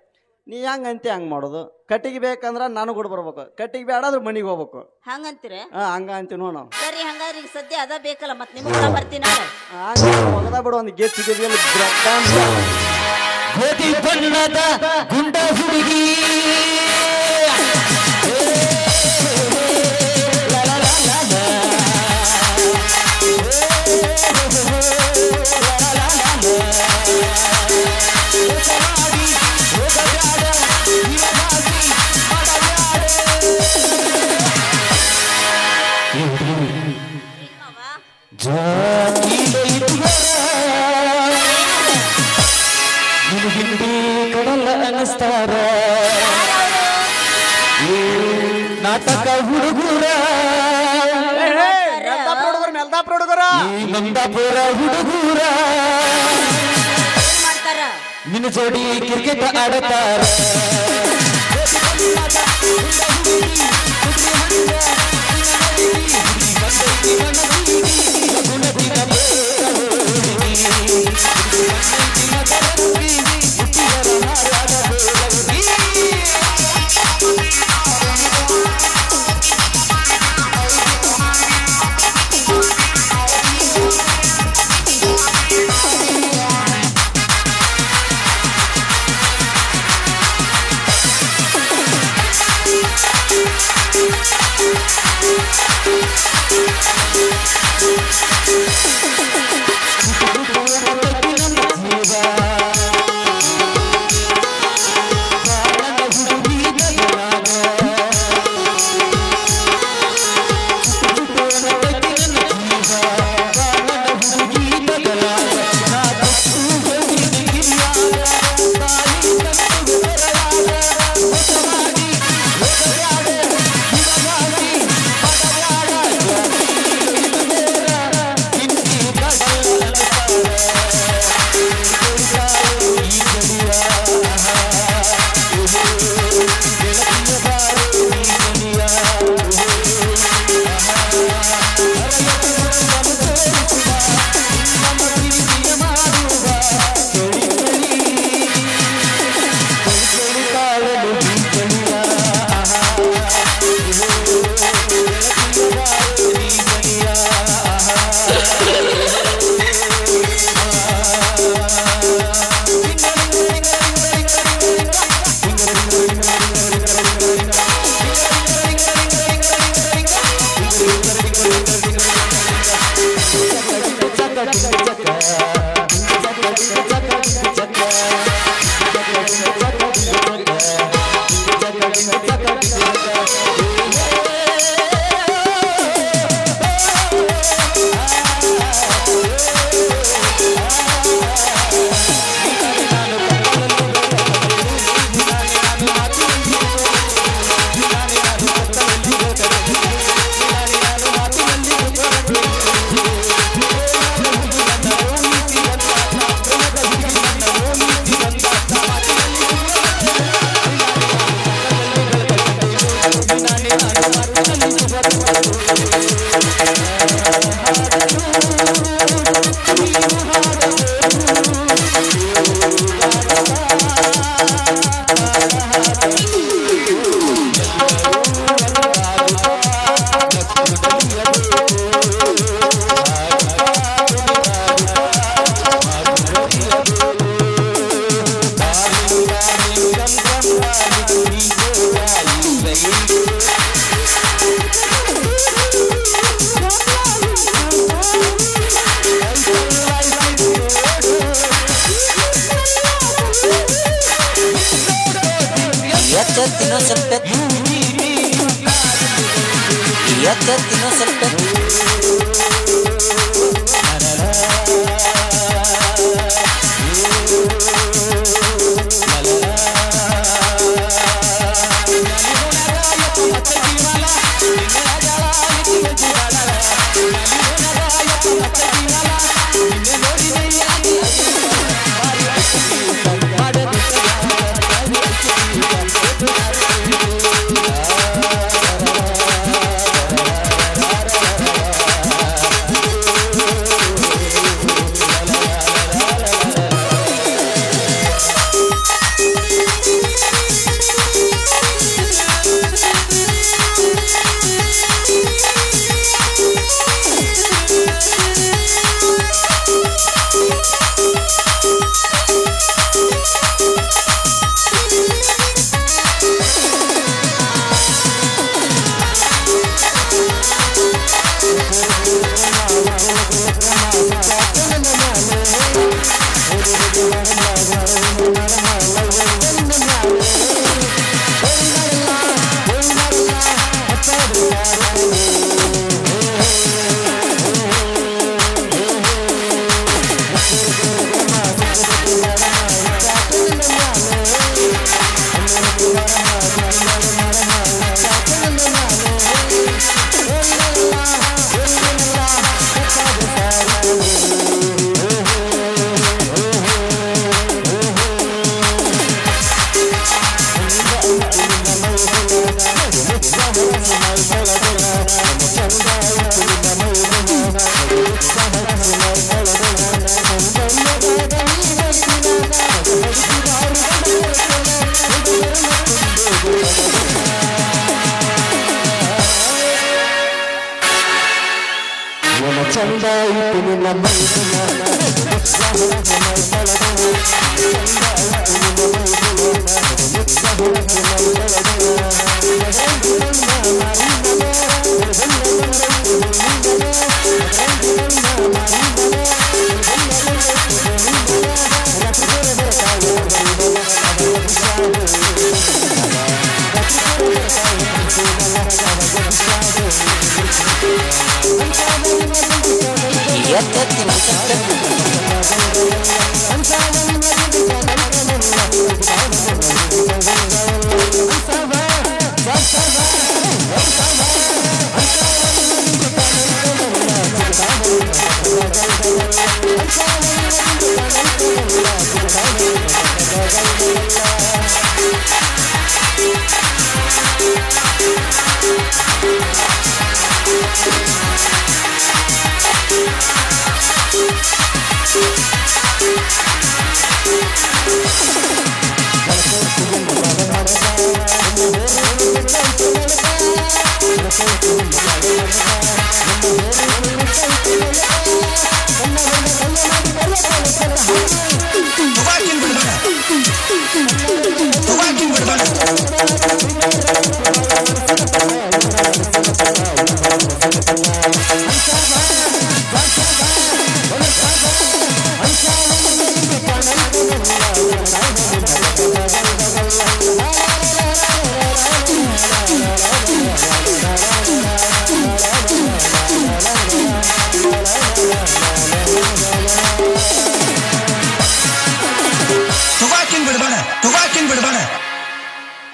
ನೀ ಹೆಂಗಂತಿ ಹಂಗ ಮಾಡೋದು. ಕಟ್ಟಿಗೆ ಬೇಕಂದ್ರ ನಾನು ಕೂಡ ಬರ್ಬೇಕು, ಕಟ್ಟಿಗೆ ಬೇಡ ಅಂದ್ರೆ ಮನಿಗೆ ಹೋಗ್ಬೇಕು. ಹಂಗಂತೀರ? ಹಂಗ ಅಂತೀವಿ ನಾವು. ಸರಿ, ಹಂಗಾದ್ರೆ ಈಗ ಸದ್ಯ ಅದ ಬೇಕಲ್ಲ, ಮತ್ತೆ ನಿಮ್ಗೆ ಕೂಡ ಬರ್ತೀನಿ. ಒಗದ ಬಿಡು ಒಂದು ಗೆಚ್ಚಿಗೆ ಗೋಧಿ ಬಣ್ಣದ ಗುಂಡ ಹುಡುಗಿ ಕಡಲ ಅನಸ್ತಾರ ನಾಟಕ ಹುಡುಗರ ನಂದಾಪುರ ಹುಡುಗರ ನಿನ್ನ ಜೋಡಿ ಕ್ರಿಕೆಟ್ ಆಡತಾರ. Tiene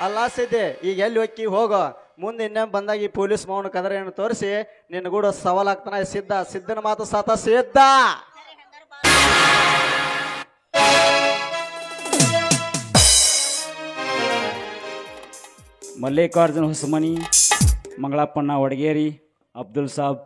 ಅಲ್ಲ ಸಿದ್ದೆ, ಈಗ ಎಲ್ಲಿ ಹೊಕ್ಕಿ ಹೋಗೋ. ಮುಂದೆ ಇನ್ನೇನು ಬಂದಾಗ ಈ ಪೊಲೀಸ್ ಮೌನ ಕದರೆಯನ್ನು ತೋರಿಸಿ ನಿನ್ನ ಕೂಡ ಸವಾಲಾಗ್ತಾನ. ಸಿದ್ಧನ ಮಾತು ಸಾತ ಸಿದ್ಧ. ಮಲ್ಲಿಕಾರ್ಜುನ ಹೊಸಮನಿ, ಮಂಗಳಪ್ಪಣ್ಣ ವಡಗೇರಿ, ಅಬ್ದುಲ್ ಸಾಬ್